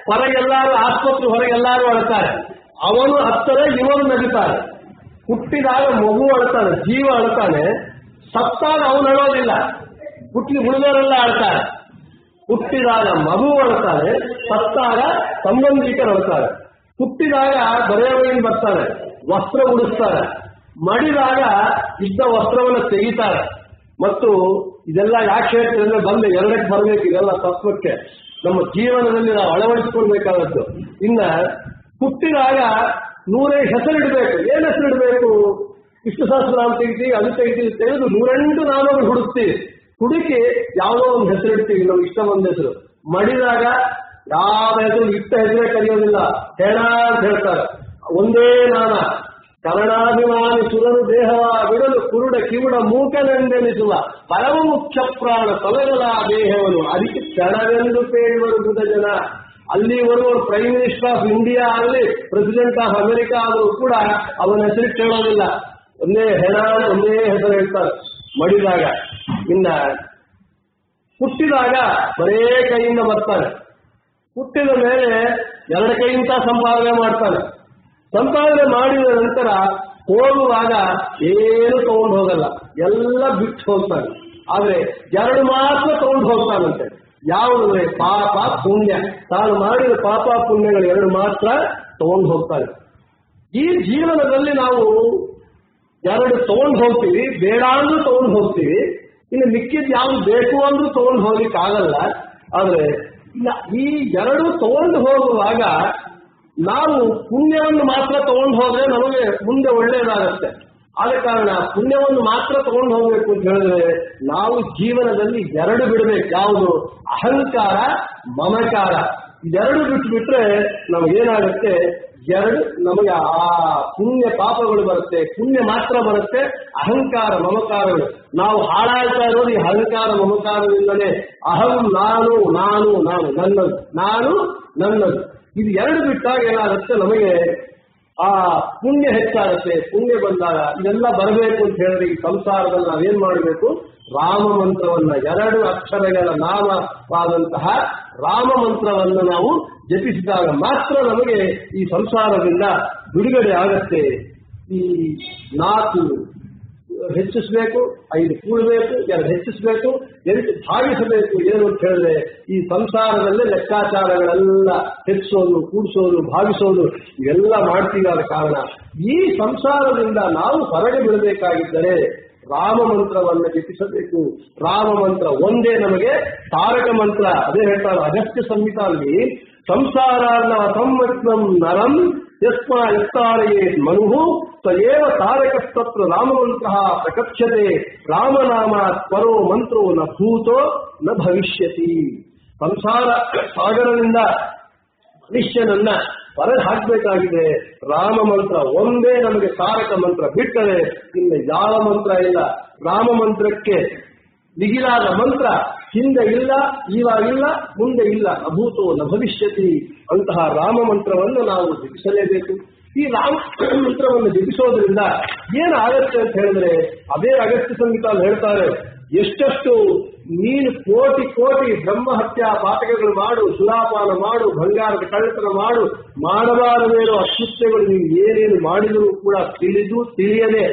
ಹೊರಗೆಲ್ಲಾರು, ಆಸ್ಪತ್ರೆ ಹೊರಗೆಲ್ಲಾರು ಅಳ್ತಾರೆ. ಅವನು ಹತ್ತಾರೆ, ಇವನು ನಗಿತಾರೆ. ಹುಟ್ಟಿದಾಗ ಮಗು ಅಳ್ತಾನೆ, ಜೀವ ಅಳ್ತಾನೆ. ಸತ್ತಾಗ ಅವನು ಅಳೋದಿಲ್ಲ, ಉಳಿದವರೆಲ್ಲ ಅಳ್ತಾರೆ. ಹುಟ್ಟಿದಾಗ ಮಗು ಅಳ್ತಾನೆ, ಸತ್ತಾಗ ಸಂಬಂಧಿಕರು ಅಳ್ತಾರೆ. ಹುಟ್ಟಿದಾಗ ಬರೆಯವರಿಗೆ ಬರ್ತಾರೆ, ವಸ್ತ್ರ ಉಡಿಸ್ತಾರೆ. ಮಡಿದಾಗ ಇದ್ದ ವಸ್ತ್ರವನ್ನು ತೆಗಿತಾರೆ. ಮತ್ತು ಇದೆಲ್ಲ ಯಾಕೆ ಹೇಳ್ತಾರೆ ಅಂದ್ರೆ, ಬಂದು 2ಕ್ಕೆ ಬರಬೇಕು. ಇದೆಲ್ಲ ತತ್ವಕ್ಕೆ ನಮ್ಮ ಜೀವನದಲ್ಲಿ ನಾವು ಅಳವಡಿಸಿಕೊಳ್ಬೇಕಾದದ್ದು. ಇನ್ನ ಹುಟ್ಟಿದಾಗ 100 ಹೆಸರಿಡಬೇಕು. ಏನು ಹೆಸರಿಡಬೇಕು? ವಿಷ್ಣು ಸಹಸ್ರನಾಮ ತೆಗಿತೀವಿ, ಅದು ತೆಗಿತೀವಿ, ತೆಗೆದು 108 ನಾಮಗಳು ಹುಡುಕ್ತೀವಿ. ಹುಡುಕಿ ಯಾವುದೋ ಒಂದು ಹೆಸರಿಡ್ತೀವಿ, ನಮ್ಗೆ ಇಷ್ಟ ಬಂದ ಹೆಸರು. ಮಡಿದಾಗ ಯಾವ ಹೆಸರು ಇಷ್ಟ ಹೆಸರೇ ಕರೆಯೋದಿಲ್ಲ, ಹೇಳ ಅಂತ ಹೇಳ್ತಾರೆ. ಒಂದೇ ನಾಮ. ಕರ್ಣಾಭಿಮಾನಿ ಸುರನು ದೇಹವ ಬಿಡಲು ಕುರುಡ ಕಿವುಡ ಮೂಕನೆಂದೆನಿಸುವ ಪರಮ ಮುಖ್ಯ ಪ್ರಾಣ ತೊಲಗಲ ದೇಹವನ್ನು ಅದಕ್ಕೆ ಕ್ಷಣವೆಂದು ಪೇಳುವರು ಬುಧ ಜನ. ಅಲ್ಲಿ ಬರುವವರು ಪ್ರೈಮ್ ಮಿನಿಸ್ಟರ್ ಆಫ್ ಇಂಡಿಯಾ ಆಗಲಿ, ಪ್ರೆಸಿಡೆಂಟ್ ಆಫ್ ಅಮೆರಿಕಾ ಆದರೂ ಕೂಡ ಅವನ ಹೆಸರು ಕೇಳೋದಿಲ್ಲ. ಒಂದೇ ಒಂದೇ ಹೆಸರು ಹೇಳ್ತಾರೆ ಮಡಿದಾಗ. ಇನ್ನ ಹುಟ್ಟಿದಾಗ ಬರೇ ಕೈಯಿಂದ ಬರ್ತಾನೆ. ಹುಟ್ಟಿದ ಮೇಲೆ 2 ಕೈಯಿಂದ ಸಂಪಾದನೆ ಮಾಡ್ತಾನೆ. ಸಂಪಾದನೆ ಮಾಡಿದ ನಂತರ ಹೋಗುವಾಗ ಏನು ತಗೊಂಡು ಹೋಗಲ್ಲ, ಎಲ್ಲ ಬಿಟ್ಟು ಹೋಗ್ತಾನೆ. ಆದ್ರೆ 2 ಮಾತ್ರ ತಗೊಂಡು ಹೋಗ್ತಾನಂತೆ. ಯಾವುದಂದ್ರೆ ಪಾಪ ಪುಣ್ಯ. ತಾನು ಮಾಡಿದ ಪಾಪ ಪುಣ್ಯಗಳು 2 ಮಾತ್ರ ತಗೊಂಡು ಹೋಗ್ತಾನೆ. ಈ ಜೀವನದಲ್ಲಿ ನಾವು 2 ತಗೊಂಡು ಹೋಗ್ತೀವಿ, ಬೇಡ ಅಂದ್ರೂ ತಗೊಂಡು ಹೋಗ್ತೀವಿ. ಇನ್ನು ಮಿಕ್ಕಿದ್ ಯಾವ್ದು ಬೇಕು ಅಂದ್ರೂ ತಗೊಂಡು ಹೋಗ್ಲಿಕ್ಕೆ ಆಗಲ್ಲ. ಆದ್ರೆ ಈ 2 ತಗೊಂಡು ಹೋಗುವಾಗ ನಾವು ಪುಣ್ಯವನ್ನು ಮಾತ್ರ ತಗೊಂಡು ಹೋದ್ರೆ ನಮಗೆ ಮುಂದೆ ಒಳ್ಳೆಯದಾಗತ್ತೆ. ಆದ ಕಾರಣ ಪುಣ್ಯವನ್ನು ಮಾತ್ರ ತಗೊಂಡು ಹೋಗ್ಬೇಕು ಅಂತ ಹೇಳಿದ್ರೆ ನಾವು ಜೀವನದಲ್ಲಿ 2 ಬಿಡಬೇಕು. ಯಾವುದು? ಅಹಂಕಾರ, ಮಮಕಾರ. 2 ಬಿಟ್ರೆ ನಮಗೇನಾಗುತ್ತೆ? 2 ನಮಗೆ ಆ ಪುಣ್ಯ ಪಾಪಗಳು ಬರುತ್ತೆ, ಪುಣ್ಯ ಮಾತ್ರ ಬರುತ್ತೆ. ಅಹಂಕಾರ ಮಮಕಾರಗಳು ನಾವು ಹಾಳಾಗ್ತಾ ಇರೋದು ಈ ಅಹಂಕಾರ ಮಮಕಾರದಿಂದಲೇ. ಅಹಂ ನಾನು, ನಾನು ನಾನು ನನ್ನದು, ನಾನು ನನ್ನದು. ಇದು 2 ಬಿಟ್ಟಾಗ ಏನಾಗುತ್ತೆ? ನಮಗೆ ಆ ಪುಣ್ಯ ಹೆಚ್ಚಾಗುತ್ತೆ. ಪುಣ್ಯ ಬಂದಾಗ ಇದೆಲ್ಲ ಬರಬೇಕು ಅಂತ ಹೇಳಿದ್ರೆ ಈ ಸಂಸಾರದಲ್ಲಿ ನಾವೇನ್ ಮಾಡಬೇಕು? ರಾಮ ಮಂತ್ರವನ್ನ, 2 ಅಕ್ಷರಗಳ ನಾಮವಾದಂತಹ ರಾಮ ಮಂತ್ರವನ್ನು ನಾವು ಜಪಿಸಿದಾಗ ಮಾತ್ರ ನಮಗೆ ಈ ಸಂಸಾರದಿಂದ ಬಿಡುಗಡೆ ಆಗತ್ತೆ. ಈ 4 ಹೆಚ್ಚಿಸಬೇಕು, 5 ಕೂಡಬೇಕು, 2 ಹೆಚ್ಚಿಸಬೇಕು, 8 ಭಾಗಿಸಬೇಕು. ಏನು ಅಂತ ಹೇಳಿದ್ರೆ ಈ ಸಂಸಾರದಲ್ಲೇ ಲೆಕ್ಕಾಚಾರಗಳೆಲ್ಲ ಹೆಚ್ಚಿಸೋದು, ಕೂಡಿಸೋದು, ಭಾಗಿಸೋದು ಇವೆಲ್ಲ ಮಾಡ್ತೀವಿ. ಆದ ಕಾರಣ ಈ ಸಂಸಾರದಿಂದ ನಾವು ಹೊರಗೆ ಬೀಳಬೇಕಾಗಿದ್ದರೆ ರಾಮ ಮಂತ್ರವನ್ನು ಜಪಿಸಬೇಕು. ರಾಮ ಮಂತ್ರ ಒಂದೇ ನಮಗೆ ತಾರಕ ಮಂತ್ರ. ಅದೇ ಹೇಳ್ತಾರೆ ಅಗಸ್ತ್ಯ ಸಂಹಿತೆಯಲ್ಲಿ, ಸಂಸಾರಾರ್ಣ ಸಂವತ್ಸರಂ ನರಂ ಯಸ್ಮಾ ಯತ್ತಾರಯೇ ಮನುಃ ತಯೇವ ತಾರಕಸ್ತತ್ರ ರಾಮಮಂತ್ರ ಪ್ರಕಕ್ಷ್ಯತೆ ರಾಮನಾಮಾತ್ ಪರೋ ಮಂತ್ರೋ ನ ಭೂತೋ ನ ಭವಿಷ್ಯತಿ. ಸಂಸಾರ ಸಾಗರದಿಂದ ಮನುಷ್ಯನನ್ನ ಹೊರಗೆ ಹಾಕಬೇಕಾಗಿದೆ ರಾಮ ಮಂತ್ರ ಒಂದೇ ನಮಗೆ ತಾರಕ ಮಂತ್ರ. ಬಿಟ್ಟರೆ ಇನ್ನು ಯಾವ ಮಂತ್ರ ಇಲ್ಲ. ರಾಮ ಮಂತ್ರಕ್ಕೆ ಮಿಗಿಲಾದ ಮಂತ್ರ ಹಿಂದೆ ಇಲ್ಲ, ಇವಾಗಿಲ್ಲ, ಮುಂದೆ ಇಲ್ಲ. ಅಭೂತೋ ನ ಭವಿಷ್ಯತಿ. ಅಂತಹ ರಾಮ ಮಂತ್ರವನ್ನು ನಾವು ಜಪಿಸಲೇಬೇಕು. ಈ ರಾಮ ಮಂತ್ರವನ್ನು ಜಪಿಸೋದ್ರಿಂದ ಏನಾಗತ್ತೆ ಅಂತ ಹೇಳಿದ್ರೆ ಅದೇ ಅಗಸ್ತ್ಯ ಸಂಹಿತೆಯಲ್ಲಿ ಹೇಳ್ತಾರೆ, ಎಷ್ಟೆಷ್ಟು ನೀನು ಕೋಟಿ ಕೋಟಿ ಬ್ರಹ್ಮಹತ್ಯಾ ಪಾತಕಗಳು ಮಾಡು, ಸುರಾಪಾನ ಮಾಡು, ಬಂಗಾರದ ಕಳ್ಳತನ ಮಾಡು, ಮಾಡಬಾರದೇನೋ ಅಕೃತ್ಯಗಳು ನೀವು ಏನೇನು ಮಾಡಿದರೂ ಕೂಡ ತಿಳಿದು ತಿಳಿಯದೆ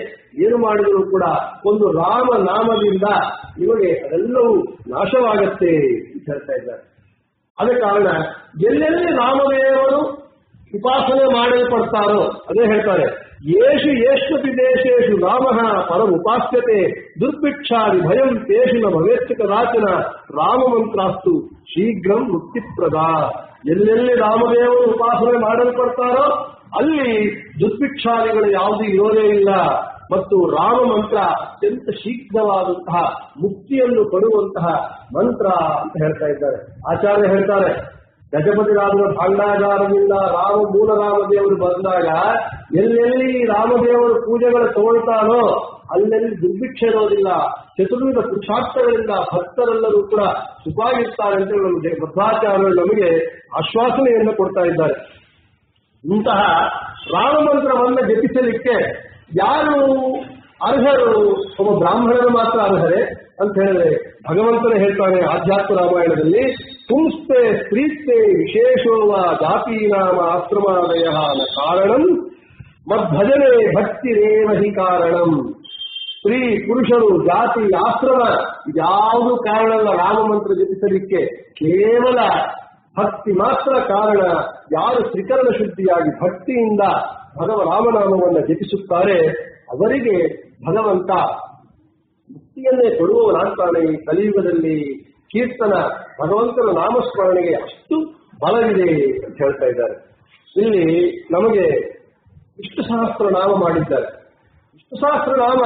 ಏನು ಮಾಡಿದರೂ ಕೂಡ ಒಂದು ರಾಮ ನಾಮದಿಂದ ನಿಮಗೆ ಅದೆಲ್ಲವೂ ನಾಶವಾಗತ್ತೆ ಅಂತ ಹೇಳ್ತಾ ಇದ್ದಾರೆ. ಅದ ಕಾರಣ ಎಲ್ಲೆಲ್ಲಿ ರಾಮದೇವರು ಉಪಾಸನೆ ಮಾಡಲ್ಪಡ್ತಾರೋ ಅದೇ ಹೇಳ್ತಾರೆ, ಯೇಷು ಯೇಷ್ವಪಿ ದೇಶೇಷು ರಾಮಃ ಪರಂ ಉಪಾಸ್ಯತೆ ದುರ್ಭಿಕ್ಷಾದಿ ಭಯಂ ತೇಷು ನ ಭವೇತ್ ಕದಾಚನ ರಾಮ ಮಂತ್ರಾಸ್ತು ಶೀಘ್ರಂ ಮುಕ್ತಿಪ್ರದ. ಎಲ್ಲೆಲ್ಲಿ ರಾಮದೇವರು ಉಪಾಸನೆ ಮಾಡಲ್ಪಡ್ತಾರೋ ಅಲ್ಲಿ ದುರ್ಭಿಕ್ಷಾದಿಗಳು ಯಾವುದೂ ಇರೋದೇ ಇಲ್ಲ. ಮತ್ತು ರಾಮ ಮಂತ್ರ ಅತ್ಯಂತ ಶೀಘ್ರವಾದಂತಹ ಮುಕ್ತಿಯನ್ನು ಕೊಡುವಂತಹ ಮಂತ್ರ ಅಂತ ಹೇಳ್ತಾ ಇದ್ದಾರೆ. ಆಚಾರ್ಯ ಹೇಳ್ತಾರೆ, ಗಜಪತಿರಾಜನ ಭಾಂಡಾಗಾರದಿಂದ ಮೂಲ ರಾಮದೇವರು ಬಂದಾಗ ಎಲ್ಲೆಲ್ಲಿ ರಾಮದೇವರು ಪೂಜೆಗಳು ತಗೊಳ್ತಾನೋ ಅಲ್ಲೆಲ್ಲಿ ದುರ್ಭಿಕ್ಷ ಇರೋದಿಲ್ಲ. ಚತುರ್ವಿಧ ಪುರುಷಾರ್ಥಗಳಿಂದ ಭಕ್ತರೆಲ್ಲರೂ ಕೂಡ ಸುಖವಾಗಿರ್ತಾರೆ ಅಂತ ನಮಗೆ ಮಧ್ವಾಚಾರ್ಯರು ನಮಗೆ ಆಶ್ವಾಸನೆಯನ್ನು ಕೊಡ್ತಾ ಇದ್ದಾರೆ. ಇಂತಹ ರಾಮ ಮಂತ್ರವನ್ನು ಜಪಿಸಲಿಕ್ಕೆ ಯಾರು ಅರ್ಹರು? ಒಬ್ಬ ಬ್ರಾಹ್ಮಣರು ಮಾತ್ರ ಅರ್ಹರೇ ಅಂತ ಹೇಳಿದ್ರೆ ಭಗವಂತನೇ ಹೇಳ್ತಾನೆ ಆಧ್ಯಾತ್ಮ ರಾಮಾಯಣದಲ್ಲಿ, ಪುಂಸ್ತೆ ಸ್ತ್ರೀಸ್ತೆ ವಿಶೇಷೋವ ಜಾತೀನಾಮ ಆಶ್ರಮಾದಯ ನ ಕಾರಣಂ ಮದ್ಭಜನೆ ಭಕ್ತಿರೇವ ಹಿ ಕಾರಣಂ. ಸ್ತ್ರೀ ಪುರುಷರು ಜಾತಿ ಆಶ್ರಮ ಇದ್ಯಾವುದು ಕಾರಣ ಅಲ್ಲ ರಾಮ ಮಂತ್ರ ಜಪಿಸಲಿಕ್ಕೆ, ಕೇವಲ ಭಕ್ತಿ ಮಾತ್ರ ಕಾರಣ. ಯಾರು ತ್ರಿಕರಣ ಶುದ್ಧಿಯಾಗಿ ಭಕ್ತಿಯಿಂದ ಭಗವ ರಾಮನಾಮವನ್ನು ಜಪಿಸುತ್ತಾರೆ ಅವರಿಗೆ ಭಗವಂತ ಮುಕ್ತಿಯನ್ನೇ ಕೊಡುವವನಾಗ್ತಾನೆ. ಕಲಿಯುಗದಲ್ಲಿ ಕೀರ್ತನ ಭಗವಂತನ ನಾಮಸ್ಮರಣೆಗೆ ಅಷ್ಟು ಬಲವಿದೆ ಅಂತ ಹೇಳ್ತಾ ಇದ್ದಾರೆ. ಇಲ್ಲಿ ನಮಗೆ ವಿಷ್ಣು ಸಹಸ್ರನಾಮ ಮಾಡಿದ್ದಾರೆ. ವಿಷ್ಣು ಸಹಸ್ರನಾಮ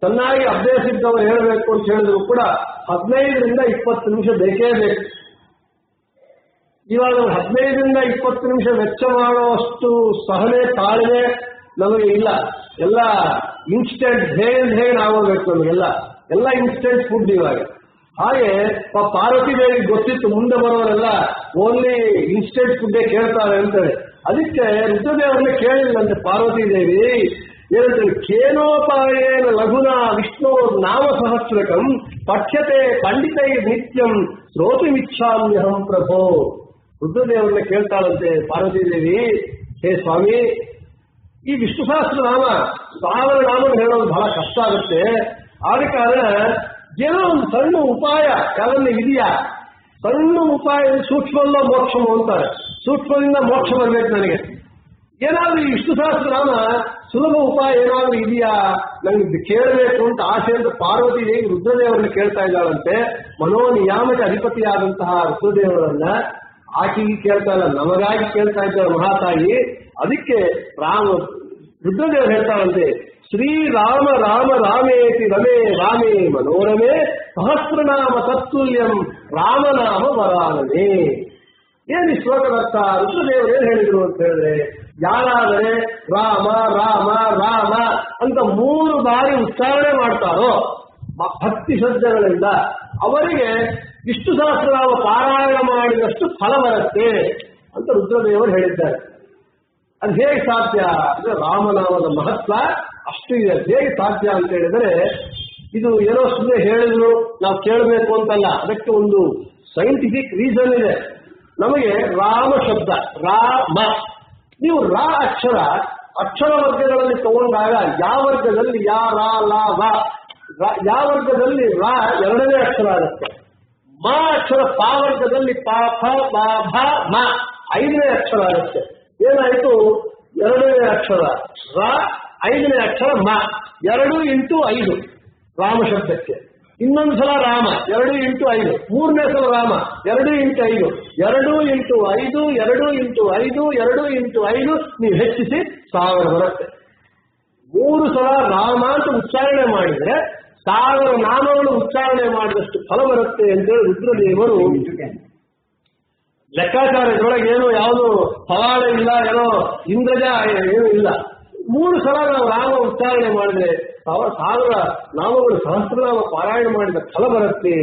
ಚೆನ್ನಾಗಿ ಅಭ್ಯಾಸ ಇದ್ದವರು ಹೇಳಬೇಕು ಅಂತ ಹೇಳಿದ್ರು ಕೂಡ 15ರಿಂದ 20 ನಿಮಿಷ ಬೇಕೇ ಬೇಕು. ಇವಾಗ 15ರಿಂದ 20 ನಿಮಿಷ ವೆಚ್ಚ ಮಾಡುವಷ್ಟು ಸಹನೆ ತಾಳ್ಮೆ ನಮಗೆ ಇಲ್ಲ. ಎಲ್ಲ ಇನ್ಸ್ಟೆಂಟ್ ಹೇಗೆ ಆಗೋಬೇಕು ನಮಗೆಲ್ಲ, ಎಲ್ಲ ಇನ್ಸ್ಟೆಂಟ್ ಫುಡ್ ಇವಾಗ. ಹಾಗೆ ಪಾರ್ವತಿ ದೇವಿಗೆ ಗೊತ್ತಿತ್ತು ಮುಂದೆ ಬರೋರೆಲ್ಲ ಓನ್ಲಿ ಇನ್ಸ್ಟೆಂಟ್ ಫುಡ್ಡೇ ಕೇಳ್ತಾರೆ ಅಂತೇಳಿ. ಅದಕ್ಕೆ ರುದ್ರದೇವರನ್ನೇ ಕೇಳಿಲ್ಲಂತೆ ಪಾರ್ವತಿ ದೇವಿ. ಏನಂತೇಳಿ, ಕೇನೋಪಾಯೇನ ಲಘುನ ವಿಷ್ಣು ನಾಮ ಸಹಸ್ರಕಂ ಪಠ್ಯತೆ ಪಂಡಿತೈ ನಿತ್ಯಂ ಶ್ರೋತುಮಿಚ್ಛಾಮ್ಯಹಂ ಪ್ರಭೋ. ರುದ್ರದೇವರನ್ನ ಕೇಳ್ತಾಳಂತೆ ಪಾರ್ವತಿ ದೇವಿ, ಹೇ ಸ್ವಾಮಿ, ಈ ವಿಷ್ಣು ಸಹಸ್ರನಾಮ 1000 ನಾಮ ಹೇಳೋದು ಬಹಳ ಕಷ್ಟ ಆಗುತ್ತೆ. ಆದ ಕಾರಣ ಏನೋ ಒಂದು ಸಣ್ಣ ಉಪಾಯ ಯಾರನ್ನ ಇದೆಯಾ? ಸಣ್ಣ ಉಪಾಯ, ಸೂಕ್ಷ್ಮಲ್ಲ ಮೋಕ್ಷಮ ಅಂತಾರೆ. ಸೂಕ್ಷ್ಮದಿಂದ ಮೋಕ್ಷ ಬರ್ಬೇಕು ನನಗೆ. ಏನಾದ್ರೂ ಈ ವಿಷ್ಣು ಸಹಸ್ರನಾಮ ಸುಲಭ ಉಪಾಯ ಏನಾದ್ರೂ ಇದೆಯಾ ನನಗೆ ಕೇಳಬೇಕು ಅಂತ ಆಸೆ ಅಂತ ಪಾರ್ವತಿ ದೇವಿ ರುದ್ರದೇವರನ್ನ ಕೇಳ್ತಾ ಇದ್ದಾಳಂತೆ. ಮನೋನಿಯಾಮಕ ಅಧಿಪತಿಯಾದಂತಹ ರುದ್ರದೇವರನ್ನ ಆಕೆಗೆ ಕೇಳ್ತಾ ಇಲ್ಲ, ನಮಗಾಗಿ ಕೇಳ್ತಾ ಇದ್ದಾರೆ ಮಹಾತಾಯಿ. ಅದಕ್ಕೆ ರುದ್ರದೇವರು ಹೇಳ್ತಾರಂತೆ, ಶ್ರೀರಾಮ ರಾಮ ರಾಮೇತಿ ರಮೇ ರಾಮೇ ಮನೋರಮೇ ಸಹಸ್ರನಾಮ ತತ್ತುಲ್ಯಂ ರಾಮನಾಮ ವರಾನನೇ. ಏನ್ ಈ ಶ್ಲೋಕದರ್ಥ? ರುದ್ರದೇವರು ಏನ್ ಹೇಳಿದ್ರು ಅಂತ ಹೇಳಿದ್ರೆ, ಯಾರಾದರೆ ರಾಮ ರಾಮ ರಾಮ ಅಂತ 3 ಬಾರಿ ಉಚ್ಚಾರಣೆ ಮಾಡ್ತಾರೋ ಭಕ್ತಿ ಶ್ರದ್ಧೆಗಳಿಂದ ಅವರಿಗೆ ವಿಷ್ಣು ಸಹಸ್ರನಾಮ ಪಾರಾಯಣ ಮಾಡಿದಷ್ಟು ಫಲ ಬರುತ್ತೆ ಅಂತ ರುದ್ರದೇವರು ಹೇಳಿದ್ದಾರೆ. ಅದು ಹೇಗೆ ಸಾಧ್ಯ ಅಂದ್ರೆ ರಾಮನಾಮದ ಮಹತ್ವ ಅಷ್ಟು ಇದೆ. ಹೇಗೆ ಸಾಧ್ಯ ಅಂತ ಹೇಳಿದರೆ, ಇದು ಏನೋ ಸುಮ್ಮನೆ ಹೇಳಿದ್ರು ನಾವು ಕೇಳಬೇಕು ಅಂತಲ್ಲ, ಅದಕ್ಕೆ ಒಂದು ಸೈಂಟಿಫಿಕ್ ರೀಸನ್ ಇದೆ. ನಮಗೆ ರಾಮ ಶಬ್ದ ರಾಮ, ನೀವು ರಾ ಅಕ್ಷರ ಅಕ್ಷರ ವರ್ಗಗಳಲ್ಲಿ ತಗೊಂಡಾಗ ಯಾ ವರ್ಗದಲ್ಲಿ ಯಾ ರಾ ಲಾ ವ, ಯಾ ವರ್ಗದಲ್ಲಿ ರಾ ಎರಡನೇ ಅಕ್ಷರ ಆಗುತ್ತೆ. ಮ ಅಕ್ಷರ ಪಾ ವರ್ಗದಲ್ಲಿ ಪ ಫ ಬ ಭ ಮ ಐದನೇ ಅಕ್ಷರ ಆಗುತ್ತೆ. ಏನಾಯ್ತು? ಎರಡನೇ ಅಕ್ಷರ ರಾ, ಐದನೇ ಅಕ್ಷರ ಮ, 2 ಇಂಟು 5 ರಾಮ ಶಬ್ದಕ್ಕೆ. ಇನ್ನೊಂದ್ಸಲ ರಾಮ 2 ಇಂಟು 5, ಮೂರನೇ ಸಲ Rama 2 into 5, 2 into 5, 2 into 5, 2 into 5 ನೀವು ಹೆಚ್ಚಿಸಿ 1000 ಬರುತ್ತೆ. 3 ಸಲ ರಾಮ ಅಂತ ಉಚ್ಚಾರಣೆ ಮಾಡಿದ್ರೆ 1000 ನಾಮಗಳು ಉಚ್ಚಾರಣೆ ಮಾಡಿದಷ್ಟು ಫಲ ಬರುತ್ತೆ ಅಂತೇಳಿ ರುದ್ರದೇವರು ಲೆಕ್ಕಾಚಾರದೊಳಗೆ ಏನು ಯಾವುದು ಫಲಾಳ ಇಲ್ಲ, ಏನೋ ಇಂದ್ರಜ ಏನು ಇಲ್ಲ. 3 ಸಲ ನಾವು ರಾಮ ಉಚ್ಚಾರಣೆ ಮಾಡಿದ್ರೆ 1000 ನಾಮಗಳು ಸಹಸ್ರನಾಮ ಪಾರಾಯಣ ಮಾಡಿದ ಫಲ ಬರುತ್ತೆ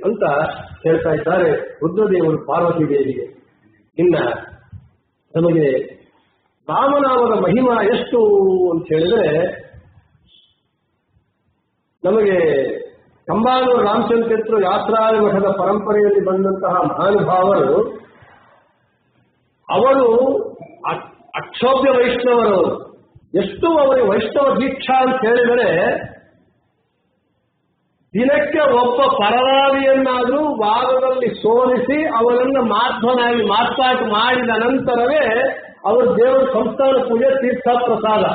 ಅಂತ ಹೇಳ್ತಾ ಇದ್ದಾರೆ ರುದ್ರದೇವರು ಪಾರ್ವತಿ ದೇವಿಗೆ. ಇನ್ನ ನಮಗೆ ರಾಮನಾಮದ ಮಹಿಮಾ ಎಷ್ಟು ಅಂತ ಹೇಳಿದ್ರೆ, ನಮಗೆ ಕಂಬಾಲೂರು ರಾಮಚಂದ್ರ ಯಾತ್ರಾದಿ ಮಠದ ಪರಂಪರೆಯಲ್ಲಿ ಬಂದಂತಹ ಮಹಾನುಭಾವರು ಅವರು ಅಕ್ಷೋಭ್ಯ ವೈಷ್ಣವರು. ಎಷ್ಟು ಅವರಿಗೆ ವೈಷ್ಣವ ದೀಕ್ಷಾ ಅಂತ ಹೇಳಿದರೆ, ದಿನಕ್ಕೆ ಒಬ್ಬ ಪರವಾದಿಯನ್ನಾದರೂ ವಾದದಲ್ಲಿ ಸೋಲಿಸಿ ಅವರನ್ನು ಮಾಧ್ವನಾಗಿ ಮಾರ್ಪಾಟು ಮಾಡಿದ ನಂತರವೇ ಅವರು ದೇವರ ಸಂಸ್ಥಾನ ಪೂಜೆ ತೀರ್ಥ ಪ್ರಸಾದ.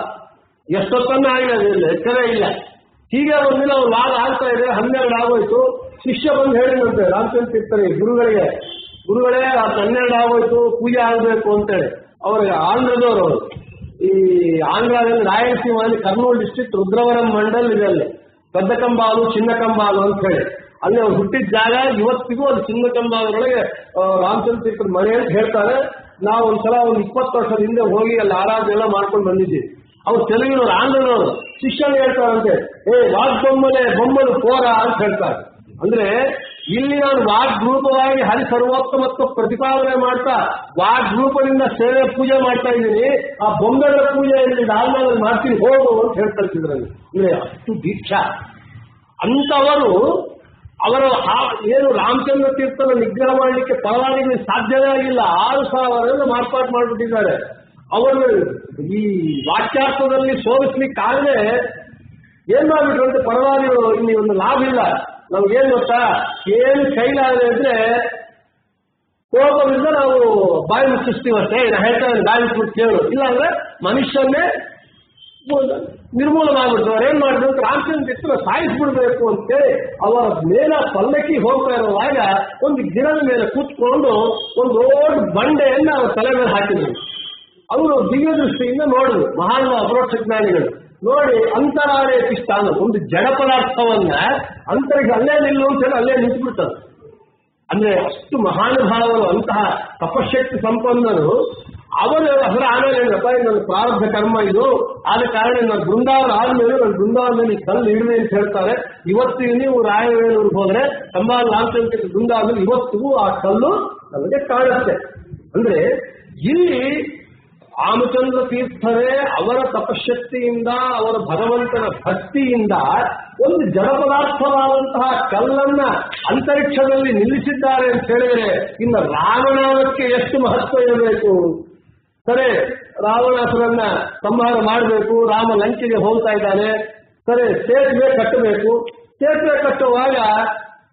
ಎಷ್ಟೊತ್ತನ್ನ ಆಗಿಲ್ಲ, ಎಚ್ಚರ ಇಲ್ಲ. ಹೀಗೆ ಒಂದಿನ ಅವ್ರು ವಾದ ಆಗ್ತಾ ಇದೆ, 12 ಆಗೋಯ್ತು. ಶಿಷ್ಯ ಬಂದು ಹೇಳಿದಂತೆ ರಾಮಚಂದ್ರ ತೀರ್ಥರಿಗೆ, ಗುರುಗಳೇ 12 ಆಗೋಯ್ತು, ಪೂಜೆ ಆಗಬೇಕು ಅಂತೇಳಿ. ಅವರಿಗೆ ಆಂಧ್ರದವರು, ಈ ಆಂಧ್ರದಲ್ಲಿ ರಾಯಲಸೀಮಲ್ಲಿ ಕರ್ನೂಲ್ ಡಿಸ್ಟ್ರಿಕ್ಟ್ ರುದ್ರವರಂ ಮಂಡಲ್ ಇದೆ, ಅಲ್ಲಿ ಪದ್ದಕಂಬಾಲು ಚಿನ್ನಕಂಬಾಲು ಅಂತ ಹೇಳಿ ಅಲ್ಲಿ ಅವ್ರು ಹುಟ್ಟಿದ ಜಾಗ. ಇವತ್ತಿಗೂ ಅದು ಚಿನ್ನಕಂಬಾಲೊಳಗೆ ರಾಮಚಂದ್ರ ತೀರ್ಥರ ಮನೆ ಅಂತ ಹೇಳ್ತಾರೆ. ನಾವು ಒಂದ್ಸಲ ಒಂದು 20 ವರ್ಷದ ಹಿಂದೆ ಹೋಗಿ ಅಲ್ಲಿ ಆರಾಧನೆ ಎಲ್ಲ ಮಾಡ್ಕೊಂಡು ಬಂದಿದ್ದೀವಿ. ಅವ್ರು ತೆಲುಗಿನವ್ರು, ಆಂಧ್ರದವರು. ಶಿಷ್ಯನ ಹೇಳ್ತಾರಂತೆ, ಬೊಮ್ಮಲು ಪೋರ ಅಂತ ಹೇಳ್ತಾರೆ. ಅಂದ್ರೆ ಇಲ್ಲಿ ನಾನು ವಾಗ್ರೂಪವಾಗಿ ಹರಿ ಸರ್ವೋತ್ತಮತ್ವ ಪ್ರತಿಪಾದನೆ ಮಾಡ್ತಾ ವಾಗ್ರೂಪದಿಂದ ಸೇವೆ ಪೂಜೆ ಮಾಡ್ತಾ ಇದ್ದೀನಿ. ಆ ಬೊಂಬೆಗಳ ಪೂಜೆ ಆಲ್ಮಾದಲ್ಲಿ ಮಾಡ್ತೀನಿ ಹೋಗು ಅಂತ ಹೇಳ್ತಾರೆ ಇದ್ರಲ್ಲಿ. ಅಂದ್ರೆ ಅಷ್ಟು ದೀಕ್ಷಾ. ಅಂತವರು ಅವರ ಏನು ರಾಮಚಂದ್ರ ತೀರ್ಥನ ನಿಗ್ರಹ ಮಾಡಲಿಕ್ಕೆ ಪರವಾದಿಗಳಿಗೆ ಸಾಧ್ಯವೇ ಆಗಿಲ್ಲ. 6000 ಮಾರ್ಪಾಟು ಮಾಡಿಬಿಟ್ಟಿದ್ದಾರೆ. ಅವರು ಈ ವಾಕ್ಯಾರ್ಥದಲ್ಲಿ ಸೋಲಿಸ್ಲಿಕ್ಕಾಗದೆ ಏನ್ ಮಾಡ್ಬಿಟ್ರು ಅಂತ ಪರವಾದಿಗಳು, ಇಲ್ಲಿ ಒಂದು ಲಾಭ ಇಲ್ಲ ನಮ್ಗೇನ್ ಗೊತ್ತಾ, ಏನು ಕೈಲಾಗದೆ ಇದ್ರೆ ಕೋಪದಿಂದ ನಾವು ಬಾಯಿ ಮುಚ್ಚಿಸ್ತೀವಷ್ಟೇ. ಹೇಳ್ತಾರೆ ಬಾಯಿ ಮುಚ್ಚಿಬಿಟ್ಟು ಕೇಳು, ಇಲ್ಲಾಂದ್ರೆ ಮನುಷ್ಯನ್ನೇ ನಿರ್ಮೂಲ ಮಾಡ್ಬಿಡ್ತು. ಅವ್ರು ಏನ್ ಮಾಡಿದ್ರು ಅಂತ ರಾಮಚಂದ್ರ ತೀರ್ಥನ ಸಾಯಿಸ್ಬಿಡ್ಬೇಕು ಅಂತೇಳಿ ಅವರ ಮೇಲ ಪಲ್ಲಕ್ಕಿ ಹೋಗ್ತಾ ಇರುವಾಗ ಒಂದು ಗಿಡದ ಮೇಲೆ ಕೂತ್ಕೊಂಡು ಒಂದು ದೊಡ್ಡ ಬಂಡೆಯನ್ನ ಅವ್ರ ತಲೆ ಮೇಲೆ ಹಾಕಿದ್ರು. ಅವರು ದಿವ್ಯ ದೃಷ್ಟಿಯಿಂದ ನೋಡಿದ್ರು, ಮಹಾನ್ ಅಪರೋಕ್ಷ ಜ್ಞಾನಿಗಳು ನೋಡಿ, ಅಂತರಾಳೇ ಸ್ಥಾನ ಒಂದು ಜಡ ಪದಾರ್ಥವನ್ನ ಅಂತರಿಗೆ ಅಲ್ಲೇ ನಿಲ್ಲು ಅಂತೇಳಿ ಅಲ್ಲೇ ನಿಂತುಬಿಡ್ತಾರೆ. ಅಂದ್ರೆ ಅಷ್ಟು ಮಹಾನುಭಾವರು, ಅಂತಹ ತಪಶಕ್ತಿ ಸಂಪನ್ನರು. ಅವರು ಅದರ ಆಮೇಲೆ ನನ್ನ ಪ್ರಾರಬ್ಧ ಕರ್ಮ ಇದು, ಆದ ಕಾರಣ ನನ್ನ ಬೃಂದಾವನ ಆದ್ಮೇಲೆ ನನ್ನ ಬೃಂದಾವನದಲ್ಲಿ ಕಲ್ಲು ಇಡುವೆ ಅಂತ ಹೇಳ್ತಾರೆ. ಇವತ್ತಿಗೆ ನೀವು ರಾಯವೇಲೂರಿಗೆ ಹೋದ್ರೆ ಕಂಬಾಲ ರಾಮಚಂದ್ರ ಬೃಂದಾವನದಲ್ಲಿ ಇವತ್ತಿಗೂ ಆ ಕಲ್ಲು ನಮಗೆ ಕಾಣುತ್ತೆ. ಅಂದ್ರೆ ಇಲ್ಲಿ ರಾಮಚಂದ್ರ ತೀರ್ಥರೇ ಅವರ ತಪಶಕ್ತಿಯಿಂದ, ಅವರ ಭಗವಂತನ ಭಕ್ತಿಯಿಂದ ಒಂದು ಜಡ ಪದಾರ್ಥವಾದಂತಹ ಕಲ್ಲನ್ನ ಅಂತರಿಕ್ಷದಲ್ಲಿ ನಿಲ್ಲಿಸಿದ್ದಾರೆ ಅಂತ ಹೇಳಿದರೆ ಇನ್ನು ರಾವಣಕ್ಕೆ ಎಷ್ಟು ಮಹತ್ವ ಇರಬೇಕು. ಸರಿ, ರಾವಣಾಸುರನ್ನ ಸಂಹಾರ ಮಾಡಬೇಕು, ರಾಮ ಲಂಕೆಗೆ ಹೋಗ್ತಾ ಇದ್ದಾನೆ. ಸರಿ, ಸೇತುವೆ ಕಟ್ಟಬೇಕು. ಸೇತುವೆ ಕಟ್ಟುವಾಗ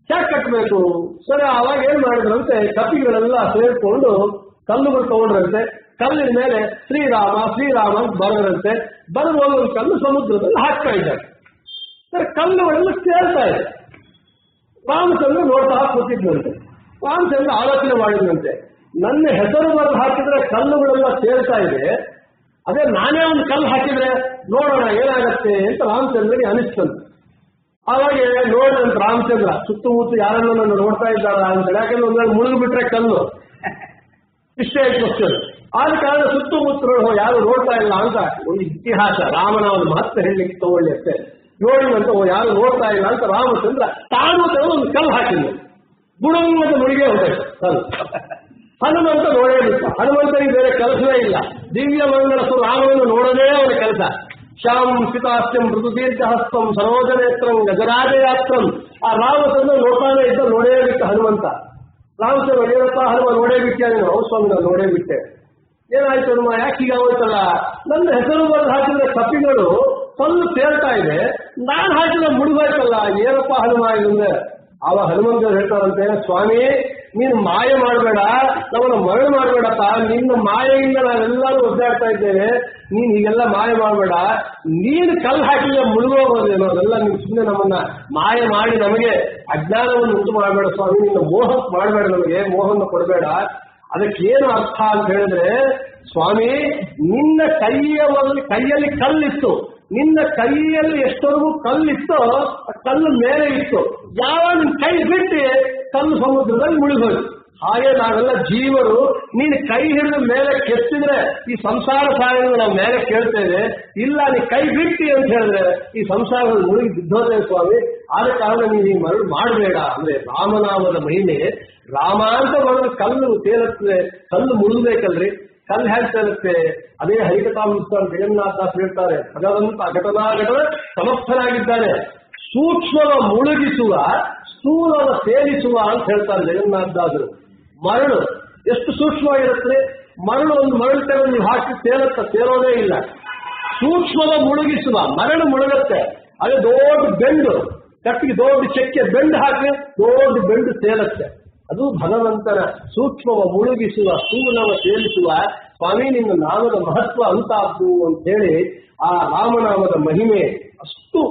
ಹೇಗೆ ಕಟ್ಟಬೇಕು? ಸರಿ, ಅವಾಗ ಏನ್ ಮಾಡಿದ್ರಂತೆ, ಕಪಿಗಳೆಲ್ಲ ಸೇರ್ಕೊಂಡು ಕಲ್ಲುಗಳು ತಗೊಂಡ್ರಂತೆ. ಕಲ್ಲಿನ ಮೇಲೆ ಶ್ರೀರಾಮ ಶ್ರೀರಾಮ ಅಂತ ಬರೋದಂತೆ. ಬರೆದು ಒಂದು ಕಲ್ಲು ಸಮುದ್ರದಲ್ಲಿ ಹಾಕ್ತಾ ಇದ್ದಾರೆ. ಸರಿ, ಕಲ್ಲುಗಳೆಲ್ಲ ಸೇರ್ತಾ ಇದೆ. ರಾಮಚಂದ್ರ ನೋಡ್ತಾ ಕೂತಿದ್ದಂತೆ. ರಾಮಚಂದ್ರ ಆಲೋಚನೆ ಮಾಡಿದಂತೆ, ನನ್ನ ಹೆಸರು ಬರೆದು ಹಾಕಿದ್ರೆ ಕಲ್ಲುಗಳೆಲ್ಲ ಸೇರ್ತಾ ಇದೆ, ಅದೇ ನಾನೇ ಒಂದು ಕಲ್ಲು ಹಾಕಿದ್ರೆ ನೋಡೋಣ ಏನಾಗತ್ತೆ ಅಂತ ರಾಮಚಂದ್ರನಿಗೆ ಅನಿಸ್ತಂತೆ. ಹಾಗಾಗಿ ನೋಡಿದಂತ ರಾಮಚಂದ್ರ ಸುತ್ತಮುತ್ತ ಯಾರನ್ನ ನನ್ನ ನೋಡ್ತಾ ಇದ್ದಾರ ಅಂತ, ಯಾಕಂದ್ರೆ ಒಂದ್ ಮುಳುಗು ಬಿಟ್ರೆ ಕಲ್ಲು ಇಷ್ಟೇ ಕ್ವಶನ್. ಆದ ಕಾರಣ ಸುತ್ತಮುತ್ತರು ಯಾರು ನೋಡ್ತಾ ಇಲ್ಲ ಅಂತ ಒಂದು ಇತಿಹಾಸ, ರಾಮನ ಒಂದು ಮಹತ್ವ ಹೇಳಲಿಕ್ಕೆ ತಗೊಳ್ಳಿ ಅಷ್ಟೇ. ನೋಡಿದಂತ ಯಾರು ನೋಡ್ತಾ ಇಲ್ಲ ಅಂತ ರಾಮಚಂದ್ರ ತಾನು ಒಂದು ಕಲ್ಲು ಹಾಕಿದ್ನು. ಗುಣಂಗದ ಮುಳುಗೆ ಹೋಗ್ಬೇಕು ಕಲ್ಲು. ಹನುಮಂತ ನೋಡೇ ಬಿಟ್ಟ. ಹನುಮಂತನಿಗೆ ಬೇರೆ ಕೆಲಸವೇ ಇಲ್ಲ. ದಿವ್ಯ ಮಂಗಳಸು ರಾಮನನ್ನು ನೋಡೋದೇ ಅವನ ಕೆಲಸ. ಶ್ಯಾಂ ಸಿತಾಸ್ಯಂ ಮೃದು ದೀರ್ಘಹಸ್ತಂ ಸರೋಜನೇತ್ರಂ ಗಜರಾಜಯಾತ್ರಂ. ಆ ರಾಮಚಂದ್ರ ನೋಡ್ತಾನೆ ಇದ್ದ, ನೋಡೇ ಬಿಟ್ಟ ಹನುಮಂತ. ರಾಮಚಂದ್ರ ಏನಪ್ಪ ಹನುಮ ನೋಡೇ ಬಿಟ್ಟೆ, ನೀನು ಸ್ವಾಮಿ ನಾನು ನೋಡೇ ಬಿಟ್ಟೆ. ಏನಾಯ್ತು ಹನುಮ, ಯಾಕೆ ಹೀಗಾಗೋಯ್ತಲ್ಲ? ನನ್ನ ಹೆಸರು ಬರೆದು ಹಾಕಿದ್ರೆ ಕಪಿಗಳು ಕಲ್ಲು ತೇಳ್ತಾ ಇದೆ, ನಾನು ಹಾಕಿದ್ರೆ ಮುಳುಗೋಯ್ತಲ್ಲ, ಏನಪ್ಪ ಹನುಮ ಇದೆ. ಅವ ಹನುಮಂತರು ಹೇಳ್ತಾರಂತೆ, ಸ್ವಾಮಿ ನೀನು ಮಾಯ ಮಾಡಬೇಡ, ನಮ್ಮನ್ನು ಮರಳು ಮಾಡಬೇಡಪ್ಪ, ನಿನ್ನ ಮಾಯೆಯಿಂದ ನಾವೆಲ್ಲರೂ ಒದ್ದಾಡ್ತಾ ಇದ್ದೇವೆ, ನೀನು ಹೀಗೆಲ್ಲ ಮಾಯ ಮಾಡಬೇಡ, ನೀನು ಕಲ್ಲು ಹಾಕಿದ್ರೆ ಮುಳುಗೋಗೋದೇನೋ, ಅದೆಲ್ಲ ನೀನು ಸುಮ್ಮನೆ ನಮ್ಮನ್ನ ಮಾಯ ಮಾಡಿ ನಮಗೆ ಅಜ್ಞಾನವನ್ನು ಉಂಟು ಮಾಡಬೇಡ ಸ್ವಾಮಿ, ನಿನ್ನ ಮೋಹ ಮಾಡಬೇಡ, ನಮಗೆ ಮೋಹವನ್ನು ಕೊಡಬೇಡ. ಅದಕ್ಕೇನು ಅರ್ಥ ಅಂತ ಹೇಳಿದ್ರೆ, ಸ್ವಾಮಿ ನಿನ್ನ ಕೈಯಲ್ಲಿ ಕಲ್ಲಿತ್ತು, ನಿನ್ನ ಕೈಯಲ್ಲಿ ಎಷ್ಟವರೆಗೂ ಕಲ್ಲಿತ್ತೋ ಕಲ್ಲು ಮೇಲೆ ಇತ್ತು, ಯಾವಾಗ ನಿನ್ನ ಕೈ ಬಿಟ್ಟು ಕಲ್ಲು ಸಮುದ್ರದಲ್ಲಿ ಮುಳುಗೋದು. ಹಾಗೆ ನಾವೆಲ್ಲ ಜೀವರು ನೀನು ಕೈ ಹಿಡಿದು ಮೇಲೆ ಕೆತ್ತಿದ್ರೆ ಈ ಸಂಸಾರ ಸಾಗರನ್ನು ನಾವು ಮೇಲೆ ಕೇಳ್ತೇವೆ, ಇಲ್ಲ ನೀ ಕೈ ಬಿಟ್ಟಿ ಅಂತ ಹೇಳಿದ್ರೆ ಈ ಸಂಸಾರದಲ್ಲಿ ಮುಳುಗಿ ಬಿದ್ದೋದೇ ಸ್ವಾಮಿ. ಆದ ಕಾರಣ ನೀನು ಈ ಮರಳು ಮಾಡಬೇಡ. ಅಂದ್ರೆ ರಾಮನಾಮದ ಮಹಿಮೆ, ರಾಮ ಅಂತ ಬರೋದು ಕಲ್ಲು ತೇಲುತ್ತದೆ, ಕಲ್ಲು ಮುಳುಗಬೇಕಲ್ರಿ, ಕಲ್ಲು ಹೇಗೆ ತೇಲುತ್ತೆ? ಅದೇ ಹರಿಕಥಾಮೃತ ಜಗನ್ನಾಥದಾಸ್ ಹೇಳ್ತಾರೆ, ಭಗವಂತ ಘಟನಾಘಟನ ಸಮರ್ಥನಾಗಿದ್ದಾನೆ, ಸೂಕ್ಷ್ಮವ ಮುಳುಗಿಸುವ ಸ್ಥೂಲವ ಸೇರಿಸುವ ಅಂತ ಹೇಳ್ತಾರೆ ಜಗನ್ನಾಥದಾಸರು. ಮರಳು ಎಷ್ಟು ಸೂಕ್ಷ್ಮವಾಗಿರುತ್ತೆ, ಮರಳು ಒಂದು ಮರಳು ತೆಗೆದು ನೀವು ಹಾಕಿ ತೇಲೋದೇ ಇಲ್ಲ. ಸೂಕ್ಷ್ಮವ ಮುಳುಗಿಸುವ, ಮರಳು ಮುಳುಗುತ್ತೆ, ಅದೇ ದೊಡ್ಡ ಬೆಂಡು ಕಟ್ಟಿಗೆ ದೊಡ್ಡ ಚೆಕ್ಕೆ ಬೆಂಡು ಹಾಕಿ ದೊಡ್ಡ ಬೆಂಡು ತೇಲುತ್ತೆ. ಅದು ಭಗವಂತನ ಸೂಕ್ಷ್ಮವ ಮುಳುಗಿಸುವ ಸ್ಥೂಲವ ಸೇರಿಸುವ ಸ್ವಾಮಿ ನಿನ್ನ ನಾಮದ ಮಹತ್ವ ಅಂತಾದ್ದು ಅಂತ ಹೇಳಿ ಆ ರಾಮನಾಮದ ಮಹಿಮೆ ಅಷ್ಟು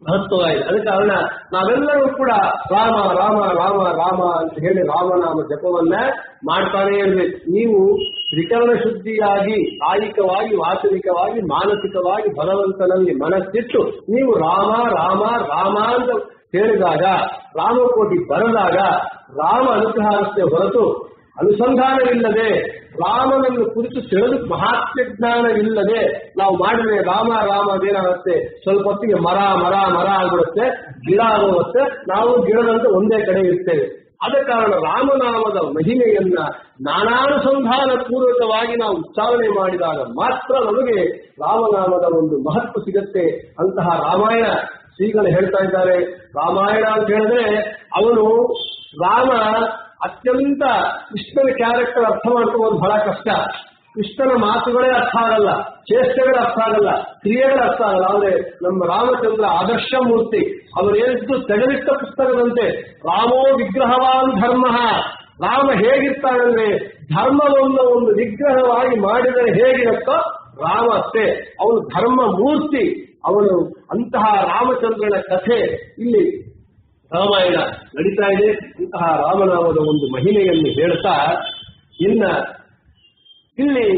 ಮಹತ್ವವಾಗಿದೆ. ಅದ ಕಾರಣ ನಾವೆಲ್ಲರೂ ಕೂಡ ರಾಮ ರಾಮ ರಾಮ ರಾಮ ಅಂತ ಹೇಳಿ ರಾಮನಾಮ ಜಪವನ್ನ ಮಾಡ್ತಾನೇ ಇರ್ಬೇಕು. ನೀವು ತ್ರಿಕರಣ ಶುದ್ಧಿಯಾಗಿ ಕಾಯಿಕವಾಗಿ, ವಾಚನಿಕವಾಗಿ, ಮಾನಸಿಕವಾಗಿ ಭಗವಂತನಲ್ಲಿ ಮನಸ್ಸಿಟ್ಟು ನೀವು ರಾಮ ರಾಮ ರಾಮ ಅಂತ ಹೇಳಿದಾಗ, ರಾಮಕೋಟಿ ಬರೆದಾಗ ರಾಮ ಅನುಗ್ರಹಕ್ಕೆ ಹೊರತು ಅನುಸಂಧಾನವಿಲ್ಲದೆ, ರಾಮನನ್ನು ಕುರಿತು ತಿಳಿದು ಮಹಾತ್ಮ ಜ್ಞಾನವಿಲ್ಲದೆ ನಾವು ಮಾಡಿದ್ರೆ ರಾಮ ರಾಮ ಅದೇನಾಗುತ್ತೆ, ಸ್ವಲ್ಪ ಹೊತ್ತಿಗೆ ಮರ ಮರ ಮರ ಆಗ್ಬಿಡುತ್ತೆ, ಗಿಡ ಆಗೋಗುತ್ತೆ, ನಾವು ಗಿಡದಂತೆ ಒಂದೇ ಕಡೆ ಇರ್ತೇವೆ. ಆದ ಕಾರಣ ರಾಮನಾಮದ ಮಹಿಮೆಯನ್ನ ನಾನಾನುಸಂಧಾನ ಪೂರ್ವಕವಾಗಿ ನಾವು ಉಚ್ಚಾರಣೆ ಮಾಡಿದಾಗ ಮಾತ್ರ ನಮಗೆ ರಾಮನಾಮದ ಒಂದು ಮಹತ್ವ ಸಿಗತ್ತೆ. ಅಂತಹ ರಾಮಾಯಣ ಶ್ರೀಗಳು ಹೇಳ್ತಾ ಇದ್ದಾರೆ. ರಾಮಾಯಣ ಅಂತ ಹೇಳಿದ್ರೆ ಅವನು ರಾಮ ಅತ್ಯಂತ ಕೃಷ್ಣನ ಕ್ಯಾರೆಕ್ಟರ್ ಅರ್ಥ ಮಾಡ್ಕೋಬಹುದು ಬಹಳ ಕಷ್ಟ. ಕೃಷ್ಣನ ಮಾತುಗಳೇ ಅರ್ಥ ಆಗಲ್ಲ, ಚೇಷ್ಟೆಗಳೇ ಅರ್ಥ ಆಗಲ್ಲ, ಕ್ರಿಯೆಗಳೇ ಅರ್ಥ ಆಗಲ್ಲ. ಆದ್ರೆ ನಮ್ಮ ರಾಮಚಂದ್ರ ಆದರ್ಶ ಮೂರ್ತಿ, ಅವರು ಏನಿದ್ದು ತೆಗೆದಿಟ್ಟ ಪುಸ್ತಕದಂತೆ ರಾಮೋ ವಿಗ್ರಹವಾನ್ ಧರ್ಮ. ರಾಮ ಹೇಗಿರ್ತಾನಂದ್ರೆ ಧರ್ಮವನ್ನು ಒಂದು ವಿಗ್ರಹವಾಗಿ ಮಾಡಿದರೆ ಹೇಗಿರುತ್ತೋ ರಾಮ ಅಷ್ಟೇ, ಅವನು ಧರ್ಮ ಮೂರ್ತಿ. ಅವನು ಅಂತಹ ರಾಮಚಂದ್ರನ ಕಥೆ ಇಲ್ಲಿ ರಾಮಾಯಣ ನಡೀತಾ ಇದೆ. ಇಂತಹ ರಾಮನಾಮದ ಒಂದು ಮಹಿಮೆಯನ್ನು ಹೇಳ್ತಾ ಇನ್ನ ಇಲ್ಲಿ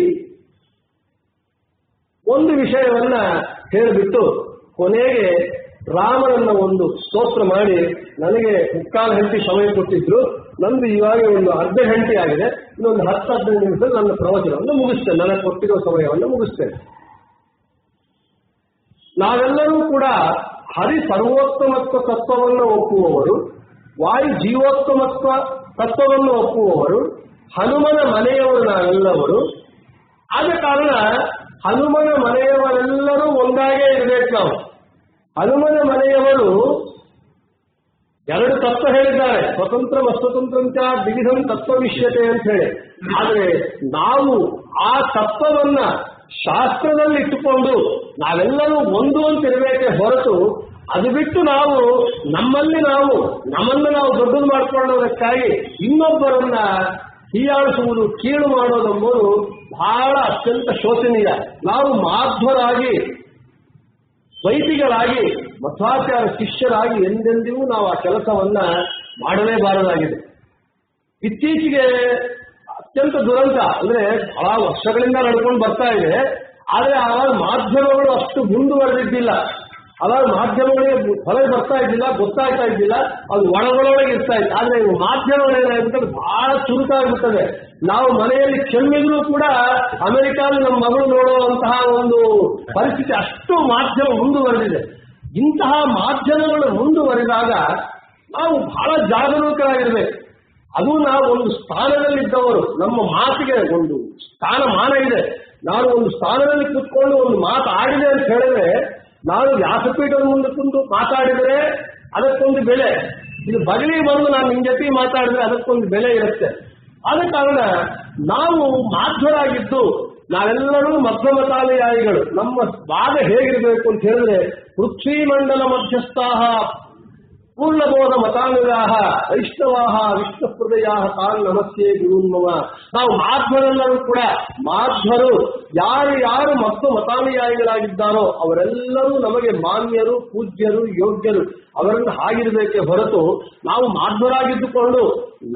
ಒಂದು ವಿಷಯವನ್ನ ಹೇಳಿಬಿಟ್ಟು ಕೊನೆಗೆ ರಾಮನನ್ನ ಒಂದು ಸ್ತೋತ್ರ ಮಾಡಿ, ನನಗೆ 3/4 ಗಂಟೆ ಸಮಯ ಕೊಟ್ಟಿದ್ರು, ನಂದು ಇವಾಗ ಒಂದು ಅರ್ಧ ಗಂಟೆ ಆಗಿದೆ, ಇನ್ನೊಂದು 10-15 ನಿಮಿಷ ನನ್ನ ಪ್ರವಚನವನ್ನು ಮುಗಿಸ್ತೇನೆ, ನನಗೆ ಕೊಟ್ಟಿರೋ ಸಮಯವನ್ನು ಮುಗಿಸ್ತೇನೆ. ನಾವೆಲ್ಲರೂ ಕೂಡ ಹರಿ ಸರ್ವೋತ್ತಮತ್ವ ತತ್ವವನ್ನು ಒಪ್ಪುವವರು, ವಾಯು ಜೀವೋತ್ತಮತ್ವ ತತ್ವವನ್ನು ಒಪ್ಪುವವರು, ಹನುಮನ ಮನೆಯವರು ನಾವೆಲ್ಲವರು. ಆದ ಕಾರಣ ಹನುಮನ ಮನೆಯವರೆಲ್ಲರೂ ಒಂದಾಗೇ ಇರಬೇಕು. ನಾವು ಹನುಮನ ಮನೆಯವರು 2 ತತ್ವ ಹೇಳಿದ್ದಾರೆ, ಸ್ವತಂತ್ರ ಅಸ್ವತಂತ್ರಂತ ವಿವಿಧಂ ತತ್ವವಿಷ್ಯತೆ ಅಂತ ಹೇಳಿ. ಆದರೆ ನಾವು ಆ ತತ್ವವನ್ನ ಶಾಸ್ತ್ರದಲ್ಲಿ ಇಟ್ಟುಕೊಂಡು ನಾವೆಲ್ಲರೂ ಒಂದು ಅಂತಿರಬೇಕೆ ಹೊರತು ಅದು ಬಿಟ್ಟು ನಾವು ನಮ್ಮನ್ನು ನಾವು ದೊಡ್ಡದು ಮಾಡಿಕೊಳ್ಳೋದಕ್ಕಾಗಿ ಇನ್ನೊಬ್ಬರನ್ನ ಹೀಯಾಳಿಸುವುದು, ಕೀಳು ಮಾಡೋದೆಂಬುದು ಬಹಳ ಅತ್ಯಂತ ಶೋಚನೀಯ. ನಾವು ಮಾಧ್ವರಾಗಿ, ವೈದಿಕರಾಗಿ, ಮಧ್ವಾಚಾರ ಶಿಷ್ಯರಾಗಿ ಎಂದೆಂದಿಗೂ ನಾವು ಆ ಕೆಲಸವನ್ನ ಮಾಡಲೇಬಾರದಾಗಿದೆ. ಇತ್ತೀಚೆಗೆ ಅತ್ಯಂತ ದುರಂತ ಅಂದ್ರೆ ಬಹಳ ವರ್ಷಗಳಿಂದ ನಡ್ಕೊಂಡು ಬರ್ತಾ ಇದೆ. ಆದರೆ ಆವಾಗ ಮಾಧ್ಯಮಗಳು ಅಷ್ಟು ಮುಂದುವರೆದಿದ್ದಿಲ್ಲ, ಅವಾಗ ಮಾಧ್ಯಮಗಳಿಗೆ ಹೊರಗೆ ಬರ್ತಾ ಇದ್ದಿಲ್ಲ, ಗೊತ್ತಾಗ್ತಾ ಇದ್ದಿಲ್ಲ, ಅದು ಒಳಗೊಳಗೆ ಇರ್ತಾ ಇತ್ತು. ಆದ್ರೆ ಮಾಧ್ಯಮಗಳೇನಾಗುತ್ತೆ ಬಹಳ ಚುರುಕಾಗ್ಬಿಟ್ಟದೆ. ನಾವು ಮನೆಯಲ್ಲಿ ಕೆಮ್ಮಿದ್ರು ಕೂಡ ಅಮೆರಿಕಾದಲ್ಲಿ ನಮ್ಮ ಮಗಳು ನೋಡುವಂತಹ ಒಂದು ಪರಿಸ್ಥಿತಿ, ಅಷ್ಟು ಮಾಧ್ಯಮ ಮುಂದುವರೆದಿದೆ. ಇಂತಹ ಮಾಧ್ಯಮಗಳು ಮುಂದುವರೆದಾಗ ನಾವು ಬಹಳ ಜಾಗರೂಕರಾಗಿರ್ಬೇಕು. ಅದು ನಾವು ಒಂದು ಸ್ಥಾನದಲ್ಲಿದ್ದವರು, ನಮ್ಮ ಮಾತಿಗೆ ಒಂದು ಸ್ಥಾನಮಾನ ಇದೆ. ನಾನು ಒಂದು ಸ್ಥಾನದಲ್ಲಿ ಕೂತ್ಕೊಂಡು ಒಂದು ಮಾತು ಆಡಿದೆ ಅಂತ ಹೇಳಿದ್ರೆ, ನಾನು ವ್ಯಾಸಪೀಠದ ಮುಂದೆ ಕುಂತು ಮಾತಾಡಿದರೆ ಅದಕ್ಕೊಂದು ಬೆಲೆ, ಇದು ಬಗಲಿ ಬಂದು ನಾನು ನಿಮ್ಮ ಜೊತೆ ಮಾತಾಡಿದ್ರೆ ಅದಕ್ಕೊಂದು ಬೆಲೆ ಇರುತ್ತೆ. ಆದ ಕಾರಣ ನಾವು ಮಾಧ್ವರಾಗಿದ್ದು ನಾವೆಲ್ಲರೂ ಮಧ್ಯಮತಾನುಯಾಯಿಗಳು. ನಮ್ಮ ಭಾಗ ಹೇಗಿರಬೇಕು ಅಂತ ಹೇಳಿದ್ರೆ, ಪೃಥ್ವೀಮಂಡಲ ಮಧ್ಯಸ್ಥಾಹ ಪೂರ್ಣಬೋಧ ಮತಾನುಯಾಹ ವೈಷ್ಣವಾಹ ವಿಷ್ಣು ಹೃದಯ ತಾನ್ ನಮಸ್ಯೆ ಗುರುನ್ಮಮ. ನಾವು ಮಾಧ್ವರೆಲ್ಲರೂ ಕೂಡ ಮಾಧ್ವರು ಯಾರು ಮತ್ತು ಮತಾನುಯಾಯಿಗಳಾಗಿದ್ದಾರೋ ಅವರೆಲ್ಲರೂ ನಮಗೆ ಮಾನ್ಯರು, ಪೂಜ್ಯರು, ಯೋಗ್ಯರು. ಅವರನ್ನು ಹಾಗಿರಬೇಕೆ ಹೊರತು ನಾವು ಮಾಧ್ವರಾಗಿದ್ದುಕೊಂಡು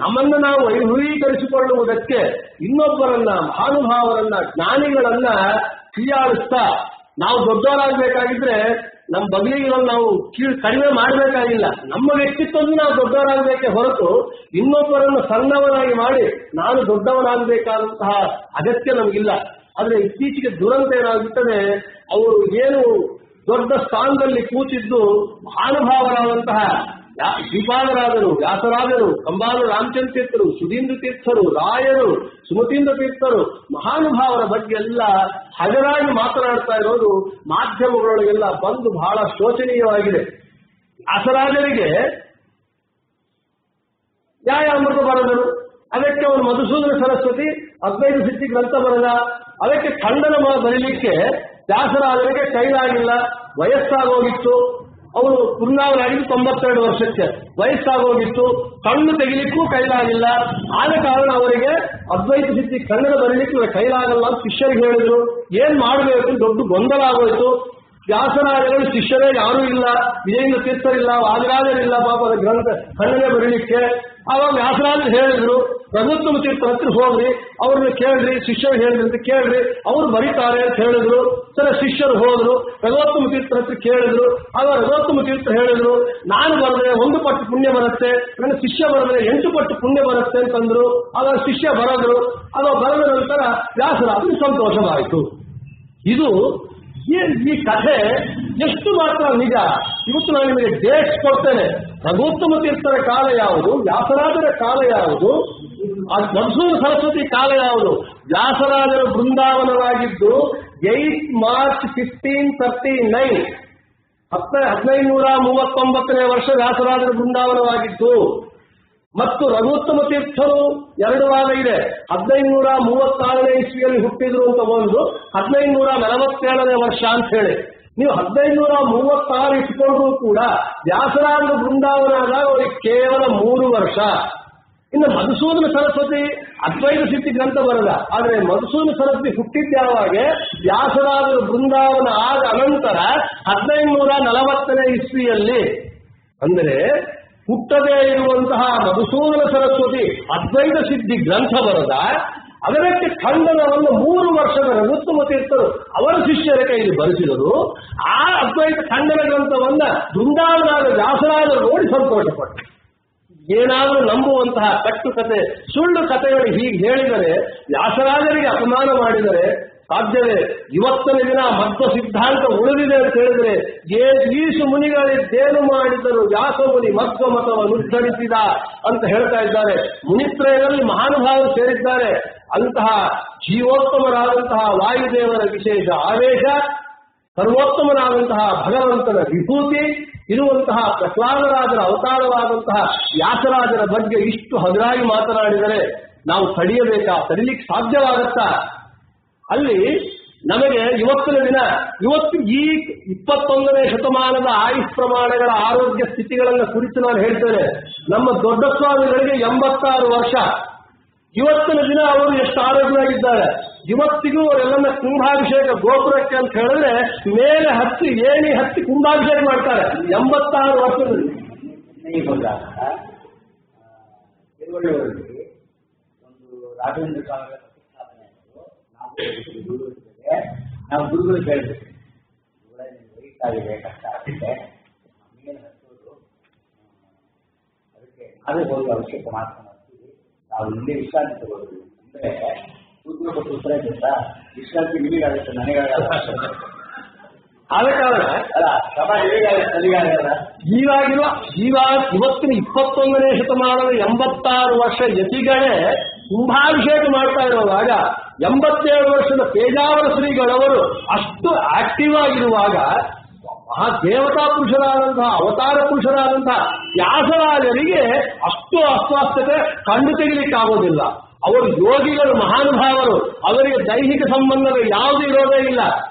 ನಮ್ಮನ್ನು ನಾವು ವೈಭವೀಕರಿಸಿಕೊಳ್ಳುವುದಕ್ಕೆ ಇನ್ನೊಬ್ಬರನ್ನ, ಮಹಾನುಭಾವರನ್ನ, ಜ್ಞಾನಿಗಳನ್ನ ಕೀಯಾಳಿಸ್ತಾ ನಾವು ದೊಡ್ಡವರಾಗಬೇಕಾಗಿದ್ರೆ ನಮ್ಮ ಬದಲಿಗಳನ್ನು ನಾವು ಕಡಿಮೆ ಮಾಡಬೇಕಾಗಿಲ್ಲ. ನಮ್ಮ ವ್ಯಕ್ತಿತ್ವವನ್ನು ನಾವು ದೊಡ್ಡವರಾಗಬೇಕೆ ಹೊರತು ಇನ್ನೊಬ್ಬರನ್ನು ಸಣ್ಣವನಾಗಿ ಮಾಡಿ ನಾನು ದೊಡ್ಡವನಾಗಬೇಕಾದಂತಹ ಅಗತ್ಯ ನಮಗಿಲ್ಲ. ಆದರೆ ಇತ್ತೀಚೆಗೆ ದುರಂತ ಏನಾಗುತ್ತದೆ, ಅವರು ಏನು ದೊಡ್ಡ ಸ್ಥಾನದಲ್ಲಿ ಕೂತಿದ್ದು ಮಹಾನುಭಾವರಾದಂತಹ ಶ್ರೀಪಾದರಾದರು, ವ್ಯಾಸರಾಜರು, ಕಂಬಾಲು ರಾಮಚಂದ್ರ ತೀರ್ಥರು, ಸುಧೀಂದ್ರ ತೀರ್ಥರು, ರಾಯರು, ಸುಮತೀಂದ್ರ ತೀರ್ಥರು, ಮಹಾನುಭಾವರ ಬಗ್ಗೆ ಎಲ್ಲ ಹಗರಾಗಿ ಮಾತನಾಡ್ತಾ ಇರೋದು ಮಾಧ್ಯಮಗಳೊಳಗೆಲ್ಲ ಬಂದು ಬಹಳ ಶೋಚನೀಯವಾಗಿದೆ. ವ್ಯಾಸರಾಜರಿಗೆ ನ್ಯಾಯಾಮೃತ ಬರೆದರು, ಅದಕ್ಕೆ ಅವನು ಮಧುಸೂದನ ಸರಸ್ವತಿ 15 ಸಿದ್ಧಿ ಗ್ರಂಥ ಬರೆದ. ಅದಕ್ಕೆ ಖಂಡನ ಬರೀಲಿಕ್ಕೆ ವ್ಯಾಸರಾಜರಿಗೆ ಕೈಲಾಗಿಲ್ಲ, ವಯಸ್ಸಾಗೋಗಿತ್ತು. ಅವರು ಪೂರ್ಣಾವರಾಗಿದ್ದು 92 ವರ್ಷಕ್ಕೆ, ವಯಸ್ಸಾಗೋಗಿತ್ತು. ಕಣ್ಣು ತೆಗಿಲಿಕ್ಕೂ ಕೈಲಾಗಿಲ್ಲ. ಆದ ಕಾರಣ ಅವರಿಗೆ ಅದ್ವೈತ ಸಿದ್ಧಿ ಕನ್ನಡ ಬರೀಲಿಕ್ಕೆ ಕೈಲಾಗಲ್ಲ ಅಂತ ಶಿಷ್ಯರಿಗೆ ಹೇಳಿದ್ರು. ಏನ್ ಮಾಡಬೇಕು, ದೊಡ್ಡ ಗೊಂದಲ ಆಗೋಯ್ತು. ವ್ಯಾಸರಾಜರು ಶಿಷ್ಯರೇ ಯಾರೂ ಇಲ್ಲ, ವಿಜೇಂದ್ರ ತೀರ್ಥರಿಲ್ಲ, ವಾದಿರಾಜರಿಲ್ಲ ಪಾಪ ಅದ ಗ್ರಂಥ ಕನ್ನಡ ಬರೀಲಿಕ್ಕೆ. ಆವಾಗ ವ್ಯಾಸರಾಜರು ಹೇಳಿದ್ರು, ರಘುತ್ತಮ ತೀರ್ಥ ಹತ್ರ ಹೋಗ್ರಿ, ಅವ್ರನ್ನ ಕೇಳ್ರಿ, ಶಿಷ್ಯರು ಹೇಳಿದ್ರು ಅಂತ ಕೇಳ್ರಿ, ಅವ್ರು ಬರೀತಾರೆ ಅಂತ ಹೇಳಿದ್ರು. ಸರಿ, ಶಿಷ್ಯರು ಹೋದ್ರು, ರಘುತ್ತಮ ತೀರ್ಥ ಹತ್ರ ಕೇಳಿದ್ರು. ಆಗ ರಘುತ್ತಮ ತೀರ್ಥ ಹೇಳಿದ್ರು, ನಾನು ಬರೆದ್ರೆ 1 ಪಟ್ಟು ಪುಣ್ಯ ಬರುತ್ತೆ, ನನ್ನ ಶಿಷ್ಯ ಬರೆದ್ರೆ 8 ಪಟ್ಟು ಪುಣ್ಯ ಬರುತ್ತೆ ಅಂತಂದ್ರು. ಆಗ ಶಿಷ್ಯ ಬರೆದ್ರು. ಆಗ ಬರೆದ ನಂತರ ವ್ಯಾಸರಾಜರು ಸಂತೋಷವಾಯಿತು. ಇದು ಈ ಕಥೆ ಎಷ್ಟು ಮಾತ್ರ ನಿಜ. ಇವತ್ತು ನಾನು ನಿಮಗೆ ಡೇಟ್ಸ್ ಕೊಡ್ತೇನೆ. ರಘುತ್ತಮ ತೀರ್ಥರ ಕಾಲ ಯಾವುದು, ವ್ಯಾಸರಾಜರ ಕಾಲ ಯಾವುದು, ಮಧುಸೂದನ ಸರಸ್ವತಿ ಕಾಲ ಯಾವುದು. ವ್ಯಾಸರಾಜರ ಬೃಂದಾವನವಾಗಿದ್ದು 8 ಮಾರ್ಚ್ 1539, 1539ನೇ ವರ್ಷ ವ್ಯಾಸರಾಜರ ಬೃಂದಾವನವಾಗಿತ್ತು. ಮತ್ತು ರಘುತ್ತಮ ತೀರ್ಥರು 2 ವಾರ ಇದೆ. 1536ನೇ ಇಸ್ವಿಯಲ್ಲಿ ಹುಟ್ಟಿದ್ರು ಅಂತ ಒಂದು, 1547ನೇ ವರ್ಷ ಅಂತ ಹೇಳಿ. ನೀವು 1536 ಇಟ್ಕೊಂಡ್ರೂ ಕೂಡ ವ್ಯಾಸರಾಜರ ಬೃಂದಾವನ ಆದಾಗ ಅವರಿಗೆ ಕೇವಲ 3 ವರ್ಷ. ಇನ್ನು ಮಧುಸೂದನ ಸರಸ್ವತಿ ಅದ್ವೈತ ಸಿದ್ಧಿ ಗ್ರಂಥ ಬರದ. ಆದರೆ ಮಧುಸೂದನ ಸರಸ್ವತಿ ಹುಟ್ಟಿದ್ಯಾವಾಗ, ವ್ಯಾಸರಾಜರ ಬೃಂದಾವನ ಆದ ಅನಂತರ 1540ನೇ ಇಸ್ವಿಯಲ್ಲಿ. ಅಂದರೆ ಹುಟ್ಟದೇ ಇರುವಂತಹ ಮಧುಸೂದನ ಸರಸ್ವತಿ ಅದ್ವೈತ ಸಿದ್ಧಿ ಗ್ರಂಥ ಬರದ. ಅದಕ್ಕೆ ಖಂಡನವನ್ನು 3 ವರ್ಷದ ರಘುತ್ತಮ ತೀರ್ಥರು ಅವರ ಶಿಷ್ಯರ ಕೈಯಲ್ಲಿ ಬರೆಸಿದರು. ಆ ಅದ್ವೈತ ಖಂಡನ ಗ್ರಂಥವನ್ನ ಬೃಂದಾವನಾದ ವ್ಯಾಸರಾಜರು ನೋಡಿ ಸಂತೋಷಪಟ್ಟರು. ಏನಾದರೂ ನಂಬುವಂತಹ ಕಟ್ಟುಕತೆ, ಸುಳ್ಳು ಕಥೆಗಳು ಹೀಗೆ ಹೇಳಿದರೆ, ವ್ಯಾಸರಾಜರಿಗೆ ಅಪಮಾನ ಮಾಡಿದರೆ ಸಾಧ್ಯವೇ? ಇವತ್ತಿನ ದಿನ ಮಧ್ವ ಸಿದ್ಧಾಂತ ಉಳಿದಿದೆ ಅಂತ ಹೇಳಿದ್ರೆ, ಈಸು ಮುನಿಗಳಿದ್ದೇನು ಮಾಡಿದರು, ವ್ಯಾಸ ಮುನಿ ಮಧ್ವ ಮತವನ್ನು ಉದ್ಧರಿಸಿದ ಅಂತ ಹೇಳ್ತಾ ಇದ್ದಾರೆ. ಮುನಿತ್ರಯದಲ್ಲಿ ಮಹಾನುಭಾವರು ಸೇರಿದ್ದಾರೆ. ಅಂತಹ ಜೀವೋತ್ತಮರಾದಂತಹ ವಾಯುದೇವರ ವಿಶೇಷ ಆವೇಶ, ಸರ್ವೋತ್ತಮನಾದಂತಹ ಭಗವಂತನ ವಿಭೂತಿ ಇರುವಂತಹ ಪ್ರಹ್ಲಾದರಾಜರ ಅವತಾರವಾದಂತಹ ವ್ಯಾಸರಾಜರ ಬಗ್ಗೆ ಇಷ್ಟು ಹಗುರಾಗಿ ಮಾತನಾಡಿದರೆ ನಾವು ತಡಿಲಿಕ್ಕೆ ಸಾಧ್ಯವಾಗತ್ತಾ? ಅಲ್ಲಿ ನಮಗೆ ಇವತ್ತಿನ ದಿನ, ಇವತ್ತು ಈ 21ನೇ ಶತಮಾನದ ಆಯುಷ್ ಪ್ರಮಾಣಗಳ ಆರೋಗ್ಯ ಸ್ಥಿತಿಗಳನ್ನು ಕುರಿತು ನಾನು ಹೇಳ್ತೇನೆ. ನಮ್ಮ ದೊಡ್ಡ ಸ್ವಾಮಿಗಳಿಗೆ 86 ವರ್ಷ. ಇವತ್ತಿನ ದಿನ ಅವರು ಎಷ್ಟು ಆರೋಗ್ಯವಾಗಿದ್ದಾರೆ. ಇವತ್ತಿಗೂ ಅವರೆಲ್ಲ ಕುಂಭಾಭಿಷೇಕ ಗೋಪುರಕ್ಕೆ ಅಂತ ಹೇಳಿದ್ರೆ ಮೇಲೆ ಹತ್ತಿ ಏಣಿ ಹತ್ತಿ ಕುಂಭಾಭಿಷೇಕ ಮಾಡ್ತಾರೆ 86 ವರ್ಷದಲ್ಲಿ. ಒಂದು ರಾಘವೇಂದ್ರ ಸ್ವಾಮಿಗಳ ಪ್ರತಿಷ್ಠಾಪನೆ ನಾವು ಗುರುಗಳು ಕೇಳಬೇಕು, ವಯಸ್ಸಾಗಿದೆ, ಕಷ್ಟ ಆಗಿದೆ, ಮೇಲೆ ಹತ್ತೋದು, ಅದಕ್ಕೆ ನಾವೇ ಹೋಗಿ ಅವಶ್ಯಕ ಮಾಡ್ಕೊಂಡು ಹೋಗ್ತೀವಿ. ನಾವು ಇಲ್ಲೇ ವಿಶ್ರಾಂತಿ ತಗೋತೀವಿ ಅಂದ್ರೆ ಗುರುಗಳು ಕೊಟ್ಟು ಉತ್ತರ ಇದ್ದ ವಿಶ್ರಾಂತಿ ನಿಮಗಾಗುತ್ತೆ, ನನಗಾಗಲ್ಲ. ಆದ ಕಾರಣ ಅಲ್ಲ, ಸಮಾಜ ನಿಮಗಾಗುತ್ತೆ, ನನಗಾಗಲ್ಲ. ಇವತ್ತಿನ 21ನೇ ಶತಮಾನದ 86 ವರ್ಷ ಯತಿಗಳೇ ಕುಂಭಾಭಿಷೇಕ ಮಾಡ್ತಾ ಇರುವಾಗ 87 ವರ್ಷದ ಪೇಜಾವರ ಶ್ರೀಗಳವರು ಅಷ್ಟು ಆಕ್ಟಿವ್ ಆಗಿರುವಾಗ ಆ ದೇವತಾ ಪುರುಷರಾದಂತಹ ಅವತಾರ ಪುರುಷರಾದಂತಹ ವ್ಯಾಸರಾಜರಿಗೆ ಅಷ್ಟು ಅಸ್ವಾಸ್ಥ್ಯತೆ ಕಂಡು ತೆಗಿಲಿಕ್ಕಾಗೋದಿಲ್ಲ. ಅವರು ಯೋಗಿಗಳು, ಮಹಾನುಭಾವರು, ಅವರಿಗೆ ದೈಹಿಕ ಸಂಬಂಧಗಳು ಯಾವುದೂ ಇರೋದೇ ಇಲ್ಲ.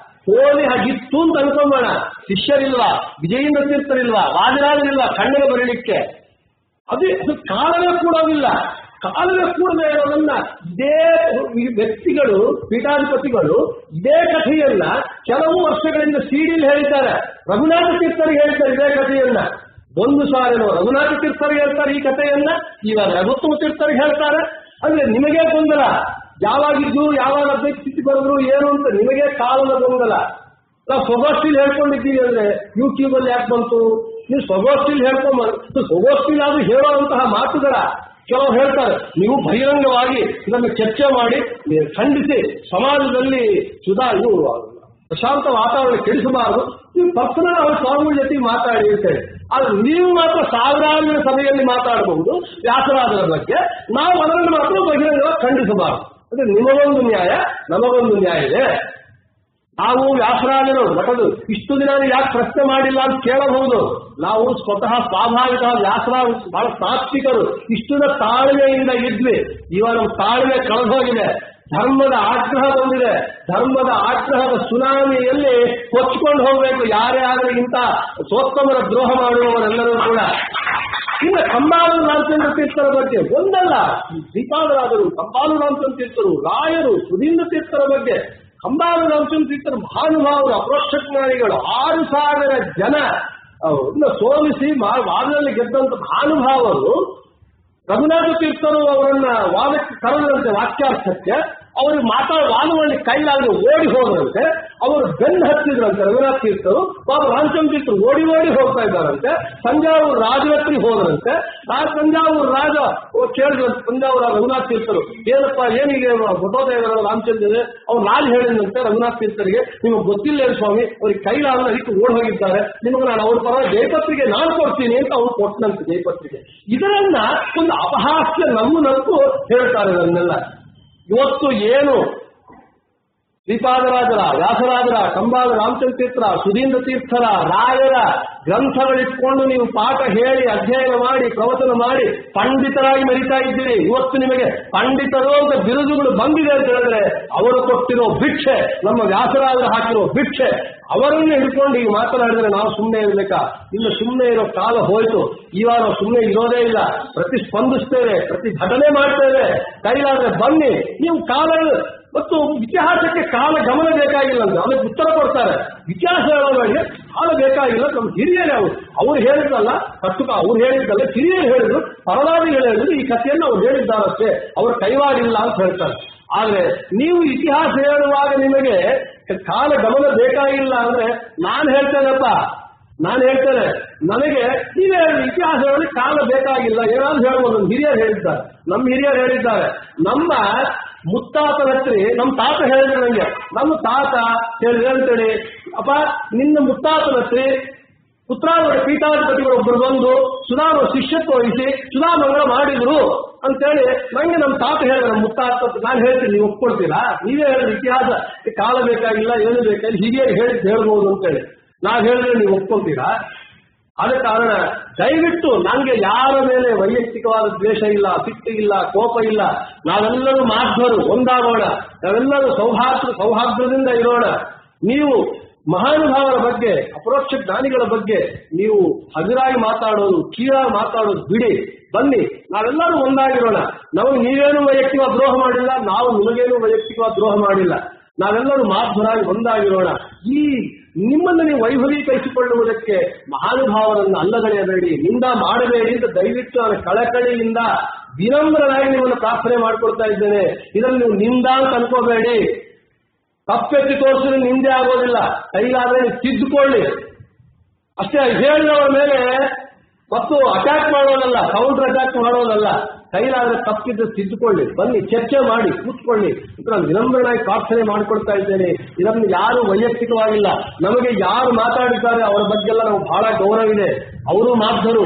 ಹೋಲಿ ಹಾಗಿತ್ತು ಅಂತ ಅನ್ಕೊಂಬೋಣ. ಶಿಷ್ಯರಿಲ್ವಾ, ವಿಜಯೇಂದ್ರ ತೀರ್ಥರಿಲ್ವಾ, ವಾದಿರಾಜರಿಲ್ವಾ ಕಣ್ಣಿಗೆ ಬರಲಿಕ್ಕೆ. ಅದು ಕಾಲವೇ ಕೂಡೋದಿಲ್ಲ. ಕಾಲವೇ ಕೂಡದೆ ಇರೋದನ್ನ ಇದೇ ವ್ಯಕ್ತಿಗಳು, ಪೀಠಾಧಿಪತಿಗಳು ಇದೇ ಕಥೆಯನ್ನ ಕೆಲವು ವರ್ಷಗಳಿಂದ ಸಿಡಿಲಿ ಹೇಳ್ತಾರೆ. ರಘುನಾಥ ತೀರ್ಥರಿಗೆ ಹೇಳ್ತಾರೆ ಇದೇ ಕಥೆಯನ್ನ. ಒಂದು ಸಾರಿನೋ ರಘುನಾಥ ತೀರ್ಥರಿಗೆ ಹೇಳ್ತಾರೆ ಈ ಕಥೆಯನ್ನ, ಇವಾಗ ರಘುತ್ತಮ ತೀರ್ಥರಿಗೆ ಹೇಳ್ತಾರೆ. ಅಂದ್ರೆ ನಿಮಗೆ ಗೊಂದಲ, ಯಾವಾಗಿದ್ದು ಯಾವಾಗ ಅಧ್ಯಕ್ಷತೆ ಬರೆದ್ರು ಏನು ಅಂತ ನಿಮಗೆ ಕಾಲದ ಗೊಂದಲ. ನಾವು ಸ್ವಗೋಷ್ಠಿಲಿ ಹೇಳ್ಕೊಂಡಿದ್ದೀವಿ ಅಂದ್ರೆ ಯೂಟ್ಯೂಬ್ ಅಲ್ಲಿ ಯಾಕೆ ಬಂತು? ನೀವು ಸ್ವಗೋಷ್ಠಿಲಿ ಹೇಳ್ಕೊಂಬಂದು ಸ್ವಗೋಷ್ಠಿಲಿ ಅದು ಹೇಳುವಂತಹ ಮಾತುಗಳ ಕೆಲವು ಹೇಳ್ತಾರೆ. ನೀವು ಬಹಿರಂಗವಾಗಿ ಇದನ್ನು ಚರ್ಚೆ ಮಾಡಿ ಖಂಡಿಸಿ ಸಮಾಜದಲ್ಲಿ ಇದು ಪ್ರಶಾಂತ ವಾತಾವರಣ ಕೆಡಿಸಬಾರದು. ನೀವು ಪರ್ಸನಲ್ ಅವ್ರ ಸ್ವಾಮಿಗಳ ಜೊತೆ ಮಾತಾಡಿ ಅಂತೇಳಿ. ಆದ್ರೆ ನೀವು ಮಾತ್ರ ಸಾವಿರಾರು ಸಭೆಯಲ್ಲಿ ಮಾತಾಡಬಹುದು ವ್ಯಾಸರಾಜರ ಬಗ್ಗೆ, ನಾವು ಅದನ್ನು ಮಾತ್ರ ಬಹಿರಂಗವಾಗಿ ಖಂಡಿಸಬಾರದು. ಅಂದ್ರೆ ನಿಮಗೊಂದು ನ್ಯಾಯ, ನಮಗೊಂದು ನ್ಯಾಯ ಇದೆ. ನಾವು ವ್ಯಾಸರಾಜರು ಮಠದು ಇಷ್ಟು ದಿನ ಯಾಕೆ ಪ್ರಶ್ನೆ ಮಾಡಿಲ್ಲ ಅಂತ ಕೇಳಬಹುದು. ನಾವು ಸ್ವತಃ ಸ್ವಾಭಾವಿಕ ವ್ಯಾಸರಾಜ ಬಹಳ ಸಾತ್ವಿಕರು, ಇಷ್ಟುದ ತಾಳ್ಮೆಯಿಂದ ಇದ್ವಿ. ಇವಾಗ ನಮ್ಮ ತಾಳ್ಮೆ ಕಳೆದೋಗಿದೆ. ಧರ್ಮದ ಆಗ್ರಹ ಬಂದಿದೆ. ಧರ್ಮದ ಆಗ್ರಹದ ಸುನಾಮಿಯಲ್ಲಿ ಕೊಚ್ಚಿಕೊಂಡು ಹೋಗಬೇಕು ಯಾರೇ ಆದರೆ ಇಂಥ ಸೋತ್ತಮರ ದ್ರೋಹ ಮಾಡುವವರೆಲ್ಲರೂ ಕೂಡ. ಇನ್ನು ಕಂಬಾಲು ರಾಮಚಂದ್ರ ತೀರ್ಥರ ಬಗ್ಗೆ ಒಂದಲ್ಲ, ಶ್ರೀಪಾದರಾದರು, ಕಂಬಾಲು ರಾಮಚಂದ್ರ ತೀರ್ಥರು, ರಾಯರು, ಸುಧೀಂದ್ರ ತೀರ್ಥರ ಬಗ್ಗೆ. ಕಂಬಾಲು ರಾಮಚಂದ್ರ ತೀರ್ಥರು ಮಹಾನುಭಾವರು, ಅಪರೋಕ್ಷ ಜ್ಞಾನಿಗಳು, 6,000 ಜನ ಸೋಲಿಸಿ ವಾದದಲ್ಲಿ ಗೆದ್ದಂತ ಮಹಾನುಭಾವರು. ರಘುನಾಥ ತೀರ್ಥರು ಅವರನ್ನ ವಾದಕ್ಕೆ ಕರೆದಂತೆ ವಾಕ್ಯಾರ್ಥಕ್ಕೆ. ಅವರು ವಾದದಲ್ಲಿ ಕೈಲಾಗದೆ ಓಡಿ ಹೋದ್ರಂತೆ. ಅವರು ಬೆನ್ನು ಹತ್ತಿದ್ರಂತೆ ರಘುನಾಥ ತೀರ್ಥರು. ರಾಮಚಂದ್ರ ತೀರ್ಥರು ಓಡಿ ಹೋಗ್ತಾ ಇದ್ದಾರಂತೆ. ತಂಜಾವೂರು ರಾಜವತ್ರಿ ಹೋದ್ರಂತೆ. ತಂಜಾವೂರು ರಾಜ ಕೇಳಿದ್ರಂತೆ ತಂಜಾವೂರ ರಘುನಾಥ ತೀರ್ಥರು, ಏನಪ್ಪ ಏನಿಗೆ ಗೊತ್ತೋದಯ ರಾಮಚಂದ್ರ ಅವ್ರು ನಾನು ಹೇಳಿದಂತೆ ರಘುನಾಥ ತೀರ್ಥರಿಗೆ, ನಿಮಗೆ ಗೊತ್ತಿಲ್ಲ ಸ್ವಾಮಿ, ಅವ್ರಿಗೆ ಕೈಲಾಗಲ್ಲ, ಅದಕ್ಕೆ ಓಡಿ ಹೋಗಿದ್ದಾರೆ, ನಿಮಗೆ ನಾನು ಅವ್ರ ಪರ ಜಯಪತ್ರಿಕೆ ನಾನು ಕೊಡ್ತೀನಿ ಅಂತ ಅವ್ರು ಕೊಟ್ಟನಂತೆ ಜಯಪತ್ರಿಕೆ. ಇದನ್ನ ಒಂದು ಅಪಹಾಸ್ಯ ನಮ್ಮನ್ನಂತೂ ಹೇಳ್ತಾರೆ. ಅದನ್ನೆಲ್ಲ ಇವತ್ತು ಏನು ಶ್ರೀಪಾದರಾಜರ, ವ್ಯಾಸರಾಜರ, ಕಂಬಾಲ ರಾಮಚಂದ್ರ ತೀರ್ಥರ, ಸುಧೀಂದ್ರ ತೀರ್ಥರ, ರಾಯರ ಗ್ರಂಥಗಳಿಟ್ಕೊಂಡು ನೀವು ಪಾಠ ಹೇಳಿ ಅಧ್ಯಯನ ಮಾಡಿ ಪ್ರವಚನ ಮಾಡಿ ಪಂಡಿತರಾಗಿ ಮರಿತಾ ಇದ್ದೀರಿ. ಇವತ್ತು ನಿಮಗೆ ಪಂಡಿತರು ಅಂತ ಬಿರುದುಗಳು ಬಂದಿದೆ ಅಂತ ಹೇಳಿದ್ರೆ ಅವರು ಕೊಟ್ಟಿರೋ ಭಿಕ್ಷೆ, ನಮ್ಮ ವ್ಯಾಸರಾಜರು ಹಾಕಿರೋ ಭಿಕ್ಷೆ. ಅವರನ್ನೇ ಹಿಡ್ಕೊಂಡು ಈಗ ಮಾತನಾಡಿದ್ರೆ ನಾವು ಸುಮ್ಮನೆ ಇರಬೇಕಾ? ಇನ್ನು ಸುಮ್ಮನೆ ಇರೋ ಕಾಲ ಹೋಯ್ತು. ಇವಾಗ ನಾವು ಸುಮ್ಮನೆ ಇರೋದೇ ಇಲ್ಲ. ಪ್ರತಿಸ್ಪಂದಿಸ್ತೇವೆ, ಪ್ರತಿಭಟನೆ ಮಾಡ್ತೇವೆ. ಕೈಲಾದ್ರೆ ಬನ್ನಿ. ನೀವು ಕಾಲ ಮತ್ತು ಇತಿಹಾಸಕ್ಕೆ ಕಾಲ ಗಮನ ಬೇಕಾಗಿಲ್ಲ ಅಂತ ಅದಕ್ಕೆ ಉತ್ತರ ಕೊಡ್ತಾರೆ. ಇತಿಹಾಸ ಹೇಳೋಗಳಿಗೆ ಕಾಲ ಬೇಕಾಗಿಲ್ಲ. ನಮ್ಮ ಹಿರಿಯರೇ ಅವ್ರು ಹೇಳಿದ್ದಲ್ಲ, ಅವ್ರು ಹೇಳಿದ್ದಲ್ಲ, ಹಿರಿಯರು ಹೇಳಿದ್ರು, ಪರವಾದಿಗಳು ಹೇಳಿದ್ರು, ಈ ಕಥೆಯನ್ನು ಅವ್ರು ಹೇಳಿದ್ದಾರಷ್ಟೇ, ಅವ್ರ ಕೈವಾಡಿಲ್ಲ ಅಂತ ಹೇಳ್ತಾರೆ. ಆದ್ರೆ ನೀವು ಇತಿಹಾಸ ಹೇಳುವಾಗ ನಿಮಗೆ ಕಾಲ ಗಮನ ಬೇಕಾಗಿಲ್ಲ ಅಂದ್ರೆ ನಾನು ಹೇಳ್ತೇನೆ, ನನಗೆ ನೀವೇ ಇತಿಹಾಸ ಹೇಳಿ ಕಾಲ ಬೇಕಾಗಿಲ್ಲ, ಏನಾದ್ರು ಹೇಳ್ಬೋದು. ನಮ್ಮ ಹಿರಿಯರು ಹೇಳಿದ್ದಾರೆ. ನಮ್ಮ ಮುತ್ತಾತನ ಹತ್ರ ನಮ್ಮ ತಾತ ಹೇಳಿದ್ರೆ ನನಗೆ, ನಮ್ಮ ತಾತ ಹೇಳ್ತೇನೆ, ಅಪ್ಪ ನಿನ್ನ ಮುತ್ತಾತನ ಹತ್ರ ಪುತ್ರಾವರ ಪೀಠಾಧಿಪತಿಗಳೊಬ್ಬರು ಬಂದು ಸುಧಾಮ ಶಿಷ್ಯತ್ವ ವಹಿಸಿ ಸುಧಾಮಂಗಳ ಮಾಡಿದ್ರು ಅಂತೇಳಿ ನಂಗೆ ನಮ್ಮ ತಾತ ಹೇಳಿದ್ರೆ, ನಮ್ಮ ಮುತ್ತಾತ ನಾನು ಹೇಳ್ತೀನಿ, ನೀವು ಒಪ್ಕೊಳ್ತೀರಾ? ನೀವೇ ಹೇಳಿದ್ರೆ ಇತಿಹಾಸ ಕಾಲ ಬೇಕಾಗಿಲ್ಲ, ಏನು ಬೇಕಾಗಿಲ್ಲ, ಹಿರಿಯರು ಹೇಳ್ಬೋದು ಅಂತೇಳಿ ನಾವು ಹೇಳಿದ್ರೆ ನೀವು ಒಪ್ಕೊಳ್ತೀರಾ? ಆದ ಕಾರಣ ದಯವಿಟ್ಟು ನನಗೆ ಯಾರ ಮೇಲೆ ವೈಯಕ್ತಿಕವಾದ ದ್ವೇಷ ಇಲ್ಲ, ಸಿಟ್ಟು ಇಲ್ಲ, ಕೋಪ ಇಲ್ಲ. ನಾವೆಲ್ಲರೂ ಮಾಧ್ವರು, ಒಂದಾಗೋಣ. ನಾವೆಲ್ಲರೂ ಸೌಹಾರ್ದದಿಂದ ಇರೋಣ. ನೀವು ಮಹಾನುಭಾವರ ಬಗ್ಗೆ, ಅಪರೋಕ್ಷ ಜ್ಞಾನಿಗಳ ಬಗ್ಗೆ ನೀವು ಹಗುರಾಗಿ ಮಾತಾಡೋದು, ಕೀಳಾಗಿ ಮಾತಾಡೋದು ಬಿಡಿ. ಬನ್ನಿ, ನಾವೆಲ್ಲರೂ ಒಂದಾಗಿರೋಣ. ನಮಗೆ ನೀವೇನು ವೈಯಕ್ತಿಕವಾದ ದ್ರೋಹ ಮಾಡಿಲ್ಲ, ನಾವು ನಿಮಗೇನು ವೈಯಕ್ತಿಕವಾದ ದ್ರೋಹ ಮಾಡಿಲ್ಲ. ನಾವೆಲ್ಲರೂ ಮಾಧ್ವರಾಗಿ ಒಂದಾಗಿರೋಣ. ಈ ನಿಮ್ಮನ್ನು ನೀವು ವೈಭವೀಕರಿಸಿಕೊಳ್ಳುವುದಕ್ಕೆ ಮಹಾನುಭಾವರನ್ನು ಅಲ್ಲಗಳೆಯಬೇಡಿ, ನಿಂದ ಮಾಡಬೇಡಿ ಅಂತ ದಯವಿಟ್ಟು ನಾನು ಕಳಕಳಿಯಿಂದ ವಿನಮ್ರನಾಗಿ ನಿಮ್ಮನ್ನು ಪ್ರಾರ್ಥನೆ ಮಾಡ್ಕೊಳ್ತಾ ಇದ್ದೇನೆ. ಇದನ್ನು ನೀವು ನಿಂದ ಅಂತ ಅನ್ಕೋಬೇಡಿ. ತಪ್ಪೆತ್ತಿ ತೋರಿಸಿದ್ರೆ ನಿಂದೆ ಆಗೋದಿಲ್ಲ. ಕೈಲಾದ್ರೆ ನೀವು ತಿದ್ದುಕೊಳ್ಳಿ ಅಷ್ಟೇ. ಹೇಳಿದವರ ಮೇಲೆ ಮತ್ತು ಅಟ್ಯಾಕ್ ಮಾಡೋದಲ್ಲ, ಕೌಂಟರ್ ಅಟ್ಯಾಕ್ ಮಾಡೋದಲ್ಲ. ಕೈಲಾದ್ರೆ ತಪ್ಪಿದ್ದು ತಿದ್ದುಕೊಳ್ಳಿ, ಬನ್ನಿ, ಚರ್ಚೆ ಮಾಡಿ, ಕೂತ್ಕೊಳ್ಳಿ ಅಂತ ನಾನು ವಿನಮ್ರನಾಗಿ ಪ್ರಾರ್ಥನೆ ಮಾಡಿಕೊಡ್ತಾ ಇದ್ದೇನೆ. ಇದನ್ನು ಯಾರು ವೈಯಕ್ತಿಕವಾಗಿಲ್ಲ. ನಮಗೆ ಯಾರು ಮಾತಾಡಿದ್ದಾರೆ ಅವರ ಬಗ್ಗೆಲ್ಲ ನಾವು ಬಹಳ ಗೌರವಿದೆ. ಅವರು ಮಾಧ್ಯರು,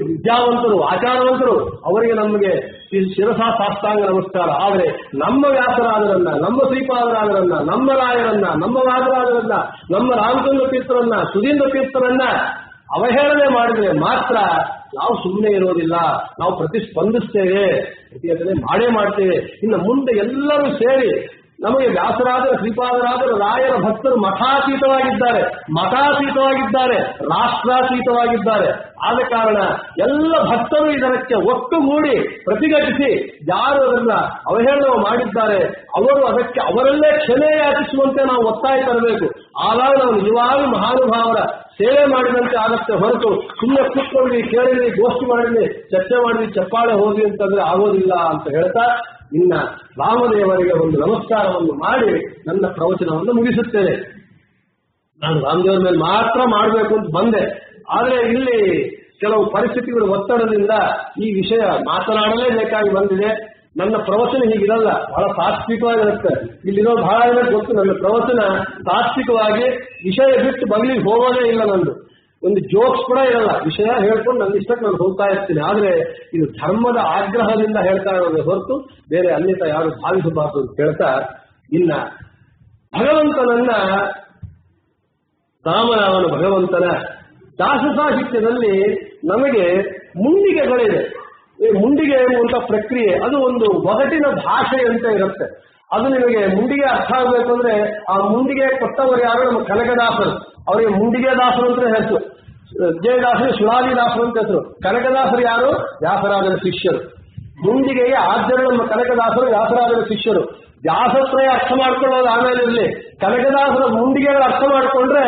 ವಿದ್ಯಾವಂತರು, ಆಚಾರವಂತರು, ಅವರಿಗೆ ನಮಗೆ ಶಿರಸಾ ಸಾಷ್ಟಾಂಗ ನಮಸ್ಕಾರ. ಆದರೆ ನಮ್ಮ ವ್ಯಾಸರಾಜರನ್ನ, ನಮ್ಮ ಶ್ರೀಪಾದರಾಜರನ್ನ, ನಮ್ಮ ರಾಯರನ್ನ, ನಮ್ಮ ವಾದರಾಜರನ್ನ, ನಮ್ಮ ರಾಮಚಂದ್ರ ತೀರ್ಥರನ್ನ, ಸುಧೀಂದ್ರ ತೀರ್ಥರನ್ನ ಅವಹೇಳನೆ ಮಾಡಿದ್ರೆ ಮಾತ್ರ ನಾವು ಸುಮ್ಮನೆ ಇರೋದಿಲ್ಲ, ನಾವು ಪ್ರತಿಸ್ಪಂದಿಸ್ತೇವೆ, ಪ್ರತಿಭಟನೆ ಮಾಡೇ ಮಾಡ್ತೇವೆ. ಇನ್ನು ಮುಂದೆ ಎಲ್ಲರೂ ಸೇರಿ ನಮಗೆ ವ್ಯಾಸರಾಜರ ಶ್ರೀಪಾದರಾಜರ ರಾಯರ ಭಕ್ತರು ಮಠಾತೀತವಾಗಿದ್ದಾರೆ, ರಾಷ್ಟ್ರಾತೀತವಾಗಿದ್ದಾರೆ. ಆದ ಕಾರಣ ಎಲ್ಲ ಭಕ್ತರು ಇದಕ್ಕೆ ಒಟ್ಟುಗೂಡಿ ಪ್ರತಿಘಟಿಸಿ ಯಾರು ಅದನ್ನ ಅವಹೇಳನ ಮಾಡಿದ್ದಾರೆ ಅವರು ಅದಕ್ಕೆ ಅವರಲ್ಲೇ ಕ್ಷಮೆ ಯಾಚಿಸುವಂತೆ ನಾವು ಒತ್ತಾಯ ತರಬೇಕು. ಆವಾಗ ನಾವು ನಿಜವಾಗ್ಲೂ ಮಹಾನುಭಾವರ ಸೇವೆ ಮಾಡಿದಂತೆ ಆಗತ್ತೆ ಹೊರತು ಸುಮ್ಮನೆ ಕೂತ್ಕೊಂಡ್ವಿ, ಕೇಳಿದ್ವಿ, ಗೋಷ್ಠಿ ಮಾಡಿದ್ವಿ, ಚರ್ಚೆ ಮಾಡಿದ್ವಿ, ಚಪ್ಪಾಳೆ ಹೋದ್ವಿ ಅಂತಂದ್ರೆ ಆಗೋದಿಲ್ಲ ಅಂತ ಹೇಳ್ತಾ ಇನ್ನ ರಾಮದೇವರಿಗೆ ಒಂದು ನಮಸ್ಕಾರವನ್ನು ಮಾಡಿ ನನ್ನ ಪ್ರವಚನವನ್ನು ಮುಗಿಸುತ್ತೇನೆ. ನಾನು ರಾಮದೇವರ ಮೇಲೆ ಮಾತ್ರ ಮಾಡಬೇಕು ಅಂತ ಬಂದೆ, ಆದರೆ ಇಲ್ಲಿ ಕೆಲವು ಪರಿಸ್ಥಿತಿಗಳ ಒತ್ತಡದಿಂದ ಈ ವಿಷಯ ಮಾತನಾಡಲೇಬೇಕಾಗಿ ಬಂದಿದೆ. ನನ್ನ ಪ್ರವಚನ ಹೀಗಿರಲ್ಲ, ಬಹಳ ತಾತ್ವಿಕವಾಗಿರುತ್ತೆ. ಇಲ್ಲಿರೋ ಬಹಳ ಗೊತ್ತು, ನನ್ನ ಪ್ರವಚನ ತಾತ್ವಿಕವಾಗಿ ವಿಷಯ ಬಿಟ್ಟು ಬಗಲಿಗೆ ಹೋಗೋದೇ ಇಲ್ಲ. ನಂದು ಒಂದು ಜೋಕ್ಸ್ ಕೂಡ ಇರಲ್ಲ, ವಿಷಯ ಹೇಳ್ಕೊಂಡು ನನ್ನ ಇಷ್ಟಕ್ಕೆ ನಾನು ಹೋಗ್ತಾ ಇರ್ತೀನಿ. ಆದ್ರೆ ಇದು ಧರ್ಮದ ಆಗ್ರಹದಿಂದ ಹೇಳ್ತಾ ಇರೋದೇ ಹೊರತು ಬೇರೆ ಅನ್ಯತಾ ಯಾರು ಭಾವಿಸಬಾರದು ಅಂತ ಹೇಳ್ತಾ, ಇನ್ನ ಭಗವಂತನನ್ನ ರಾಮರಾಮನ ಭಗವಂತನ ದಾಸ ಸಾಹಿತ್ಯದಲ್ಲಿ ನಮಗೆ ಮುಂಡಿಗೆಗಳಿದೆ. ಮುಂಡಿಗೆ ಎನ್ನುವಂತ ಪ್ರಕ್ರಿಯೆ ಅದು ಒಂದು ಒಗಟಿನ ಭಾಷೆ ಅಂತ ಇರುತ್ತೆ. ಅದು ನಿಮಗೆ ಮುಂಡಿಗೆ ಅರ್ಥ ಆಗಬೇಕು ಅಂದ್ರೆ ಆ ಮುಂಡಿಗೆ ಕೊಟ್ಟವರು ಯಾರು? ನಮ್ಮ ಕನಕದಾಸರು. ಅವರಿಗೆ ಮುಂಡಿಗೆ ದಾಸರು ಅಂತ ಹೆಸರು. ಜಯದಾಸರು ಶಿವಾಜಿದಾಸರು ಅಂತ ಹೆಸರು. ಕನಕದಾಸರು ಯಾರು? ವ್ಯಾಸರಾಜರ ಶಿಷ್ಯರು. ಮುಂಡಿಗೆಗೆ ಆದ್ಯರು ನಮ್ಮ ಕನಕದಾಸರು ವ್ಯಾಸರಾಜರ ಶಿಷ್ಯರು. ವ್ಯಾಸತ್ರಯ ಅರ್ಥ ಮಾಡ್ಕೊಳ್ಳೋದು ಆಮೇಲೆ ಇರಲಿ, ಕನಕದಾಸರ ಮುಂಡಿಗೆಗಳು ಅರ್ಥ ಮಾಡ್ಕೊಂಡ್ರೆ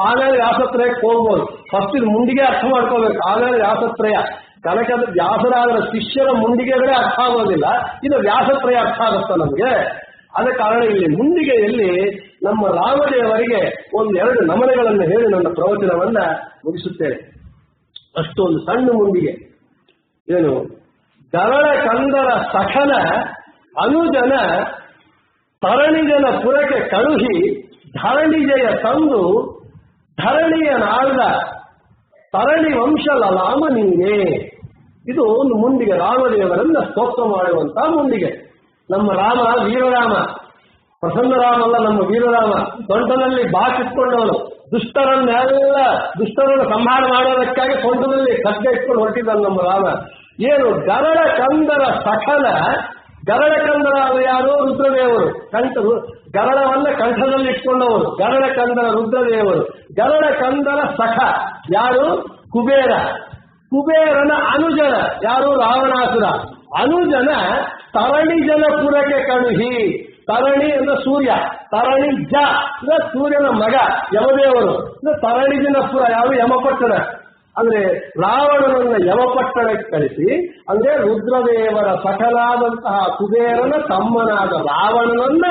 ಆಮೇಲೆ ವ್ಯಾಸತ್ರಯಕ್ಕೆ ಹೋಗ್ಬೋದು. ಫಸ್ಟ್ ಇದು ಮುಂಡಿಗೆ ಅರ್ಥ ಮಾಡ್ಕೋಬೇಕು, ಆಮೇಲೆ ವ್ಯಾಸತ್ರಯ. ಕನಕದ ವ್ಯಾಸರಾಜರ ಶಿಷ್ಯರ ಮುಂಡಿಗೆಗಳೇ ಅರ್ಥ ಆಗೋದಿಲ್ಲ, ಇದು ವ್ಯಾಸತ್ರಯ ಅರ್ಥ ಆಗುತ್ತ ನಮಗೆ. ಆದ ಕಾರಣ ಇಲ್ಲಿ ಮುಂಡಿಗೆಯಲ್ಲಿ ನಮ್ಮ ರಾಮದೇವರಿಗೆ ಒಂದೆರಡು ನಮನಗಳನ್ನು ಹೇಳಿ ನನ್ನ ಪ್ರವಚನವನ್ನ ಮುಗಿಸುತ್ತೇನೆ. ಅಷ್ಟೊಂದು ಸಣ್ಣ ಮುಂಡಿಗೆ ಏನು, ಗರಳ ಕಂದರ ಸಖನ ಅನುಜನ ತರಣಿಜನ ಪುರಕ್ಕೆ ಕಳುಹಿ ಧರಣಿಜಯ ತಂದು ಧರಣಿಯ ನಾಳ್ದ ತರಣಿ ವಂಶಲ ರಾಮ ನೀನೇ. ಇದು ಒಂದು ಮುಂಡಿಗೆ, ರಾಮದೇವರನ್ನ ಸ್ತೋತ್ರ ಮಾಡುವಂತಹ ಮುಂಡಿಗೆ. ನಮ್ಮ ರಾಮ ವೀರರಾಮ, ಪ್ರಸನ್ನ ರಾಮ ಅಲ್ಲ, ನಮ್ಮ ವೀರರಾಮ. ಸೊಂಟದಲ್ಲಿ ಬಾಚಿಟ್ಕೊಂಡವನು, ದುಷ್ಟರನ್ನು ಸಂಹಾರ ಮಾಡೋದಕ್ಕಾಗಿ ಸೊಂಟದಲ್ಲಿ ಖಡ್ಗ ಇಟ್ಕೊಂಡು ಹೊರಟಿದ್ದಾನೆ ನಮ್ಮ ರಾಮ. ಏನು ಗರಳ ಕಂದರ ಸಖನ, ಗರಳ ಕಂದರ ಯಾರು? ರುದ್ರದೇವರು. ಗರಳವನ್ನ ಕಂಠದಲ್ಲಿ ಇಟ್ಕೊಂಡವರು ಗರಳ ಕಂದರ ರುದ್ರದೇವರು. ಗರಳ ಕಂದರ ಸಖ ಯಾರು? ಕುಬೇರ. ಕುಬೇರನ ಅನುಜನ ಯಾರು? ರಾವಣಾಸುರ. ಅನುಜನ ತರಣಿಜನ ಪುರಕ್ಕೆ ಕಳುಹಿ. ತರಣಿ ಅಂದ್ರೆ ಸೂರ್ಯ, ತರಣಿ ಜ ಅಂದ್ರೆ ಸೂರ್ಯನ ಮಗ ಯಮದೇವರು. ತರಣಿಜನ ಪುರ ಯಾರು? ಯಮಪಟ್ಟಣ. ಅಂದ್ರೆ ರಾವಣನನ್ನ ಯಮಪಟ್ಟಣಕ್ಕೆ ಕಳಿಸಿ, ಅಂದ್ರೆ ರುದ್ರದೇವರ ಸಖನಾದಂತಹ ಕುಬೇರನ ತಮ್ಮನಾದ ರಾವಣನನ್ನ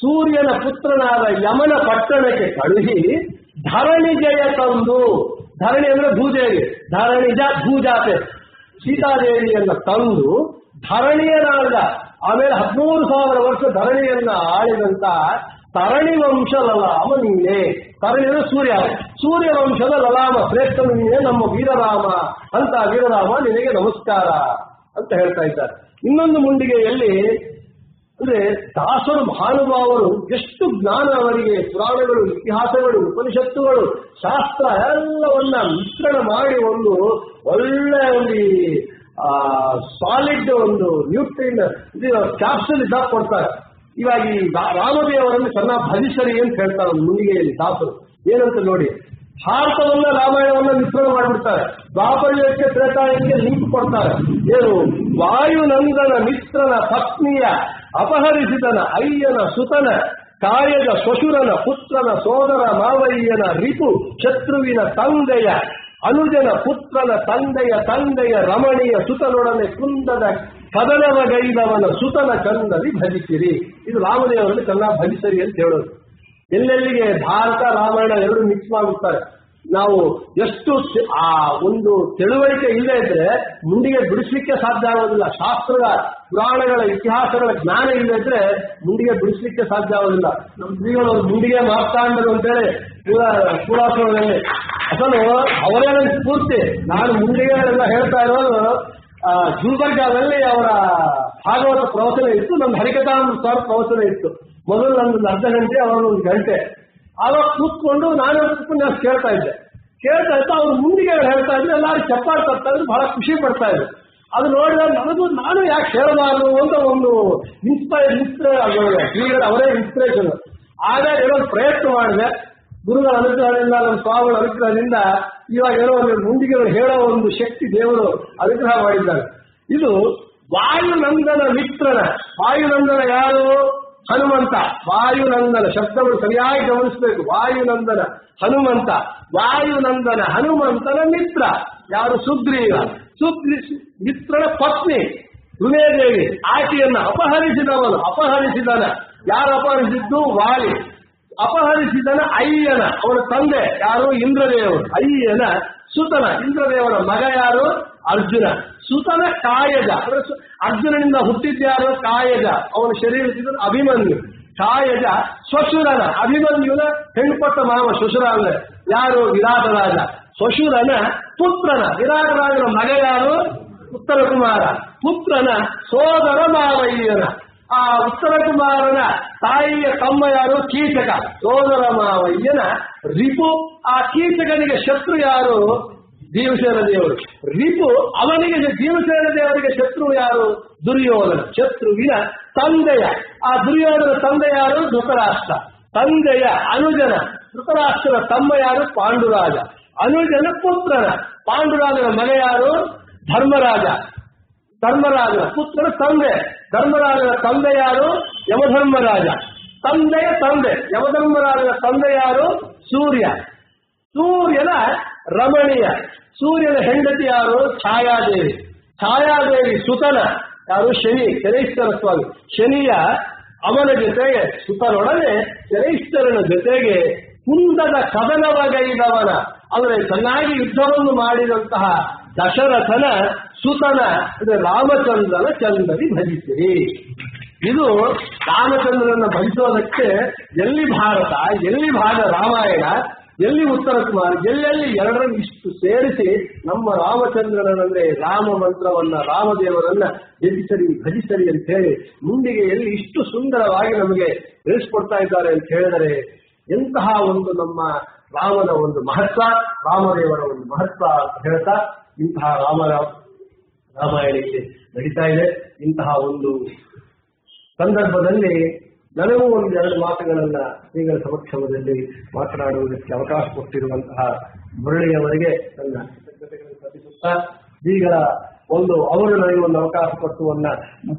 ಸೂರ್ಯನ ಪುತ್ರನಾದ ಯಮನ ಪಟ್ಟಣಕ್ಕೆ ಕಳುಹಿ ಧರಣಿಜಯ ತಂದು, ಧರಣಿ ಅಂದ್ರೆ ಭೂದೇವಿ, ಧರಣಿಜ ಭೂಜಾತೆ ಸೀತಾದೇವಿಯನ್ನ ತಂದು ಧರಣಿಯನಾದ, ಆಮೇಲೆ 13,000 ವರ್ಷ ಧರಣಿಯನ್ನ ಆಳಿದಂತ ತರಣಿ ವಂಶ ಲಲಾಮ ನೀನೆ. ತರಣಿ ಅಂದ್ರೆ ಸೂರ್ಯ, ಸೂರ್ಯ ವಂಶದ ಲಲಾಮ ಶ್ರೇಷ್ಠನು ನೀನೆ, ನಮ್ಮ ವೀರರಾಮ ಅಂತ ವೀರರಾಮ ನಿನಗೆ ನಮಸ್ಕಾರ ಅಂತ ಹೇಳ್ತಾ ಇದ್ದಾರೆ. ಇನ್ನೊಂದು ಮುಂಡಿಗೆಯಲ್ಲಿ ಅಂದ್ರೆ ದಾಸರು ಮಹಾನುಭಾವರು ಎಷ್ಟು ಜ್ಞಾನ ಅವರಿಗೆ, ಪುರಾಣಗಳು, ಇತಿಹಾಸಗಳು, ಉಪನಿಷತ್ತುಗಳು, ಶಾಸ್ತ್ರ ಎಲ್ಲವನ್ನ ಮಿಶ್ರಣ ಮಾಡಿ ಒಂದು ಒಳ್ಳೆ ಒಂದು ಸಾಲಿಡ್ ಒಂದು ನ್ಯೂಟ್ರಿನ್ ಕ್ಯಾಪ್ಸೂಲ್ ಇದ್ದಾಗ ಕೊಡ್ತಾರೆ. ಇವಾಗ ಈ ರಾಮದೇವರನ್ನು ಚೆನ್ನಾಗಿ ಭಜಿಸರಿ ಅಂತ ಹೇಳ್ತಾರೆ ಒಂದು ಮುಂಡಿಗೆಯಲ್ಲಿ ದಾಸರು. ಏನಂತ ನೋಡಿ, ಭಾರತವನ್ನ ರಾಮಾಯಣವನ್ನ ಮಿಶ್ರಣ ಮಾಡಿಬಿಡ್ತಾರೆ. ದ್ವಾಪರಯುಗಕ್ಕೆ ತ್ರೇತಾಯುಗಕ್ಕೆ ಲಿಂಕ್ ಕೊಡ್ತಾರೆ. ಏನು, ವಾಯುನಂದನ ಮಿತ್ರನ ಪತ್ನಿಯ ಅಪಹರಿಸಿದನ ಅಯ್ಯನ ಸುತನ ಕಾಯದ ಶ್ವಶುರನ ಪುತ್ರನ ಸೋದರ ಮಾವಯ್ಯನ ರಿಪು ಶತ್ರುವಿನ ತಂದೆಯ ಅನುಜನ ಪುತ್ರನ ತಂದೆಯ ರಮಣೀಯ ಸುತನೊಡನೆ ಕುಂದದ ಕದನವಗೈದವನ ಸುತನ ಚಂದದಿ ಭಜಿಸಿರಿ. ಇದು ರಾಮದೇವರಲ್ಲಿ ಚೆನ್ನಾಗಿ ಭಜಿಸರಿ ಅಂತ ಹೇಳೋದು. ಎಲ್ಲೆಲ್ಲಿಗೆ ಭಾರತ ರಾಮಾಯಣ ಎರಡು ಮಿಕ್ಸ್ ಮಾಡುತ್ತಾರೆ. ನಾವು ಎಷ್ಟು ಆ ಒಂದು ತಿಳುವಳಿಕೆ ಇಲ್ಲದೆ ಇದ್ರೆ ಮುಂಡಿಗೆ ಬಿಡಿಸ್ಲಿಕ್ಕೆ ಸಾಧ್ಯ ಆಗೋದಿಲ್ಲ. ಶಾಸ್ತ್ರದ ಪುರಾಣಗಳ ಇತಿಹಾಸಗಳ ಜ್ಞಾನ ಇಲ್ಲದೆ ಇದ್ರೆ ಮುಂಡಿಗೆ ಬಿಡಿಸ್ಲಿಕ್ಕೆ ಸಾಧ್ಯ ಆಗೋದಿಲ್ಲ. ನಮ್ಮ ಶ್ರೀಗಳು ಮುಂಡಿಗೆ ಮಾರ್ತಾಂಡರು ಅಂತೇಳಿ ಪುರಾಣದಲ್ಲಿ ಅಸಲು ಅವರೇ ಸ್ಫೂರ್ತಿ. ನಾನು ಮುಂಡಿಗೆಗಳೆಲ್ಲ ಹೇಳ್ತಾ ಇರೋದು ಗುಲ್ಬರ್ಗಾದಲ್ಲಿ ಅವರ ಭಾಗವತ ಪ್ರವಚನ ಇತ್ತು, ನಮ್ಮ ಹರಿಕಥಾಮೃತ ಪ್ರವಚನ ಇತ್ತು. ಮೊದಲು ನಮ್ದೊಂದು ಅರ್ಧ ಗಂಟೆ, ಅವರೊಂದು ಗಂಟೆ. ಆವಾಗ ಕೂತ್ಕೊಂಡು ನಾನು ಉಪನ್ಯಾಸ ಕೇಳ್ತಾ ಇದ್ದೆ. ಅವ್ರು ಮುಂಡಿಗೆಗಳು ಹೇಳ್ತಾ ಇದ್ರೆ ಎಲ್ಲರೂ ಚಪ್ಪಾಳೆ ತರ್ತಾ ಇದ್ರು, ಬಹಳ ಖುಷಿ ಪಡ್ತಾ ಇದ್ರು. ಅದು ನೋಡಿದಾಗ ನಾನು ಯಾಕೆ ಹೇಳಬಾರದು ಅಂತ ಒಂದು ಅವರೇ ಇನ್ಸ್ಪಿರೇಷನ್. ಆಗ ಏನೋ ಪ್ರಯತ್ನ ಮಾಡಿದೆ. ಗುರುಗಳ ಅನುಗ್ರಹದಿಂದ, ನಮ್ಮ ಸ್ವಾಮಿಗಳ ಅನುಗ್ರಹದಿಂದ ಇವಾಗ ಏನೋ ಒಂದು ಮುಂದಿಗೆ ಹೇಳೋ ಒಂದು ಶಕ್ತಿ ದೇವರು ಅನುಗ್ರಹ ಮಾಡಿದ್ದಾರೆ. ಇದು ವಾಯುನಂದನ ಮಿತ್ರನ, ವಾಯುನಂದನ ಯಾರು? ಹನುಮಂತ. ವಾಯುನಂದನ ಶಬ್ದವನ್ನು ಸರಿಯಾಗಿ ಗಮನಿಸಬೇಕು. ವಾಯುನಂದನ ಹನುಮಂತ, ವಾಯುನಂದನ ಹನುಮಂತನ ಮಿತ್ರ ಯಾರು? ಸುಗ್ರೀವ. ಮಿತ್ರನ ಪತ್ನಿ ರುಮೇದೇವಿ, ಆಕೆಯನ್ನ ಅಪಹರಿಸಿದವನು. ಅಪಹರಿಸಿದನ ಯಾರು? ಅಪಹರಿಸಿದ್ದು ವಾಲಿ. ಅಪಹರಿಸಿದನ ಅಯ್ಯನ, ಅವನ ತಂದೆ ಯಾರು? ಇಂದ್ರದೇವರು. ಅಯ್ಯನ ಸುತನ, ಇಂದ್ರದೇವರ ಮಗ ಯಾರು? ಅರ್ಜುನ. ಸುತನ ಕಾಯಜ, ಅರ್ಜುನನಿಂದ ಹುಟ್ಟಿದ್ಯಾರು? ಕಾಯಜ. ಅವನ ಶರೀರದಿಂದ ಅಭಿಮನ್ಯು. ಕಾಯಜ ಶ್ವಶುರನ, ಅಭಿಮನ್ಯುನ ಹೆಣ್ಣುಪಟ್ಟ ಮಾವ ಶ್ವಶುರ ಅಂದ್ರೆ ಯಾರು? ವಿರಾಟ ರಾಜ. ಶ್ವಶುರನ ಪುತ್ರನ, ವಿರಾಟ ರಾಜನ ಮಗ ಯಾರು? ಉತ್ತರ ಕುಮಾರ. ಪುತ್ರನ ಸೋದರ ಮಾವಯ್ಯನ, ಆ ಉತ್ತರ ಕುಮಾರನ ತಾಯಿಯ ತಮ್ಮ ಯಾರು? ಕೀಚಕ. ಸೋದರ ಮಾವಯ್ಯನ ರಿಪು. ಆ ಕೀಚಕನಿಗೆ ಶತ್ರು ಯಾರು? ಭೀಮಸೇನ ದೇವರು. ರಿಪು ಅವನಿಗೆ, ಭೀಮಸೇನ ದೇವರಿಗೆ ಶತ್ರು ಯಾರು? ದುರ್ಯೋಧನ. ಶತ್ರುವಿನ ತಂದೆಯ, ಆ ದುರ್ಯೋಧನ ತಂದೆ ಯಾರು? ಧೃತರಾಷ್ಟ್ರ. ತಂದೆಯ ಅನುಜನ, ಧೃತರಾಷ್ಟ್ರನ ತಮ್ಮ ಯಾರು? ಪಾಂಡುರಾಜ. ಅನುಜನ ಪುತ್ರನ, ಪಾಂಡುರಾಜನ ಮಗ ಯಾರು? ಧರ್ಮರಾಜ. ಧರ್ಮರಾಜನ ಪುತ್ರನ ತಂದೆ. ಧರ್ಮರಾಜನ ತಂದೆ ಯಾರು? ಯಮಧರ್ಮರಾಜ. ತಂದೆಯ ತಂದೆ ಯಮಧರ್ಮರಾಜನ ತಂದೆ ಯಾರು? ಸೂರ್ಯ. ಸೂರ್ಯನ ರಮಣೀಯ. ಸೂರ್ಯನ ಹೆಂಡತಿ ಯಾರು? ಛಾಯಾದೇವಿ. ಛಾಯಾದೇವಿ ಸುತನ ಯಾರು? ಶನಿ. ಶನೈಶ್ವರ ಸ್ವಾಮಿ. ಶನಿಯ ಅವನ ಜೊತೆಗೆ, ಸುತನೊಡನೆ ಶನೈಶ್ವರನ ಜೊತೆಗೆ ಕುಂದದ ಕದನವಗೈದವನ, ಅಂದರೆ ಚೆನ್ನಾಗಿ ಯುದ್ಧವನ್ನು ಮಾಡಿದಂತಹ ದಶರಥನ ಸುತನ, ಅಂದರೆ ರಾಮಚಂದ್ರನ ಚಂದರಿ ಭಜಿಸಿರಿ. ಇದು ರಾಮಚಂದ್ರನ ಭಜಿಸೋದಕ್ಕೆ ಎಲ್ಲಿ ಭಾರತ, ಎಲ್ಲಿ ಭಾಗ ರಾಮಾಯಣ, ಎಲ್ಲಿ ಉತ್ತರ ಕುಮಾರ, ಎಲ್ಲೆಲ್ಲಿ ಎರಡರನ್ನು ಇಷ್ಟು ಸೇರಿಸಿ ನಮ್ಮ ರಾಮಚಂದ್ರನಂದ್ರೆ ರಾಮ ಮಂತ್ರವನ್ನ, ರಾಮದೇವರನ್ನ ಭಜಿಸರಿ ಅಂತ ಹೇಳಿ ಮುಂದಿಗೆ ಎಲ್ಲಿ ಇಷ್ಟು ಸುಂದರವಾಗಿ ನಮಗೆ ತಿಳಿಸ್ಕೊಡ್ತಾ ಇದ್ದಾರೆ ಅಂತ ಹೇಳಿದರೆ ಎಂತಹ ಒಂದು ನಮ್ಮ ರಾಮನ ಒಂದು ಮಹತ್ವ, ರಾಮದೇವರ ಒಂದು ಮಹತ್ವ ಅಂತ ಹೇಳ್ತಾ ಇಂತಹ ರಾಮಾಯಣಕ್ಕೆ ನಡೀತಾ ಇದೆ. ಇಂತಹ ಒಂದು ಸಂದರ್ಭದಲ್ಲಿ ನನಗೂ ಒಂದು ಎರಡು ಮಾತುಗಳನ್ನ ಶ್ರೀಗಳ ಸಮಕ್ಷಮದಲ್ಲಿ ಮಾತನಾಡುವುದಕ್ಕೆ ಅವಕಾಶ ಕೊಟ್ಟಿರುವಂತಹ ಮುರಳಿಯವರಿಗೆ ನನ್ನ ಕೃತಜ್ಞತೆಗಳನ್ನು ಸಲ್ಲಿಸುತ್ತಾ, ಶ್ರೀಗಳ ಒಂದು ಅವರು ನನಗೆ ಒಂದು ಅವಕಾಶ ಕೊಟ್ಟು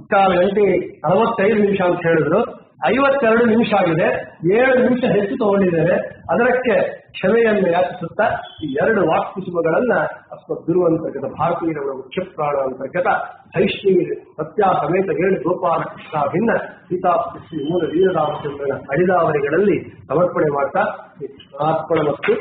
3 ಗಂಟೆ 45 ನಿಮಿಷ ಅಂತ ಹೇಳಿದ್ರು. 52 ನಿಮಿಷ ಆಗಿದೆ. 7 ನಿಮಿಷ ಹೆಚ್ಚು ತಗೊಂಡಿದ್ದೇನೆ. ಅದಕ್ಕೆ ಕ್ಷಮೆಯನ್ನು ಯಾಚಿಸುತ್ತಾ ಈ 2 ವಾಕ್ಪುಷ್ಪಗಳನ್ನ ಗುರುವಂತರ್ಗತ ಭಾರತೀಯರ ಮುಖ್ಯ ಪ್ರಾಣ ಅಂತರ್ಗತ ಭೈಷ್ಣವಿ ಸತ್ಯ ಸಮೇತ 7 ಗೋಪಾಲ ಕೃಷ್ಣ ಭಿನ್ನ ಸೀತಾಕೃಷ್ಣ ಮೂಲ ವೀರರಾಮಚಂದ್ರನ ಅಡಿದಾವರಿಗಳಲ್ಲಿ ಸಮರ್ಪಣೆ ಮಾಡ್ತಾ ಕೃಷ್ಣಾರ್ಪಣ ಮತ್ತು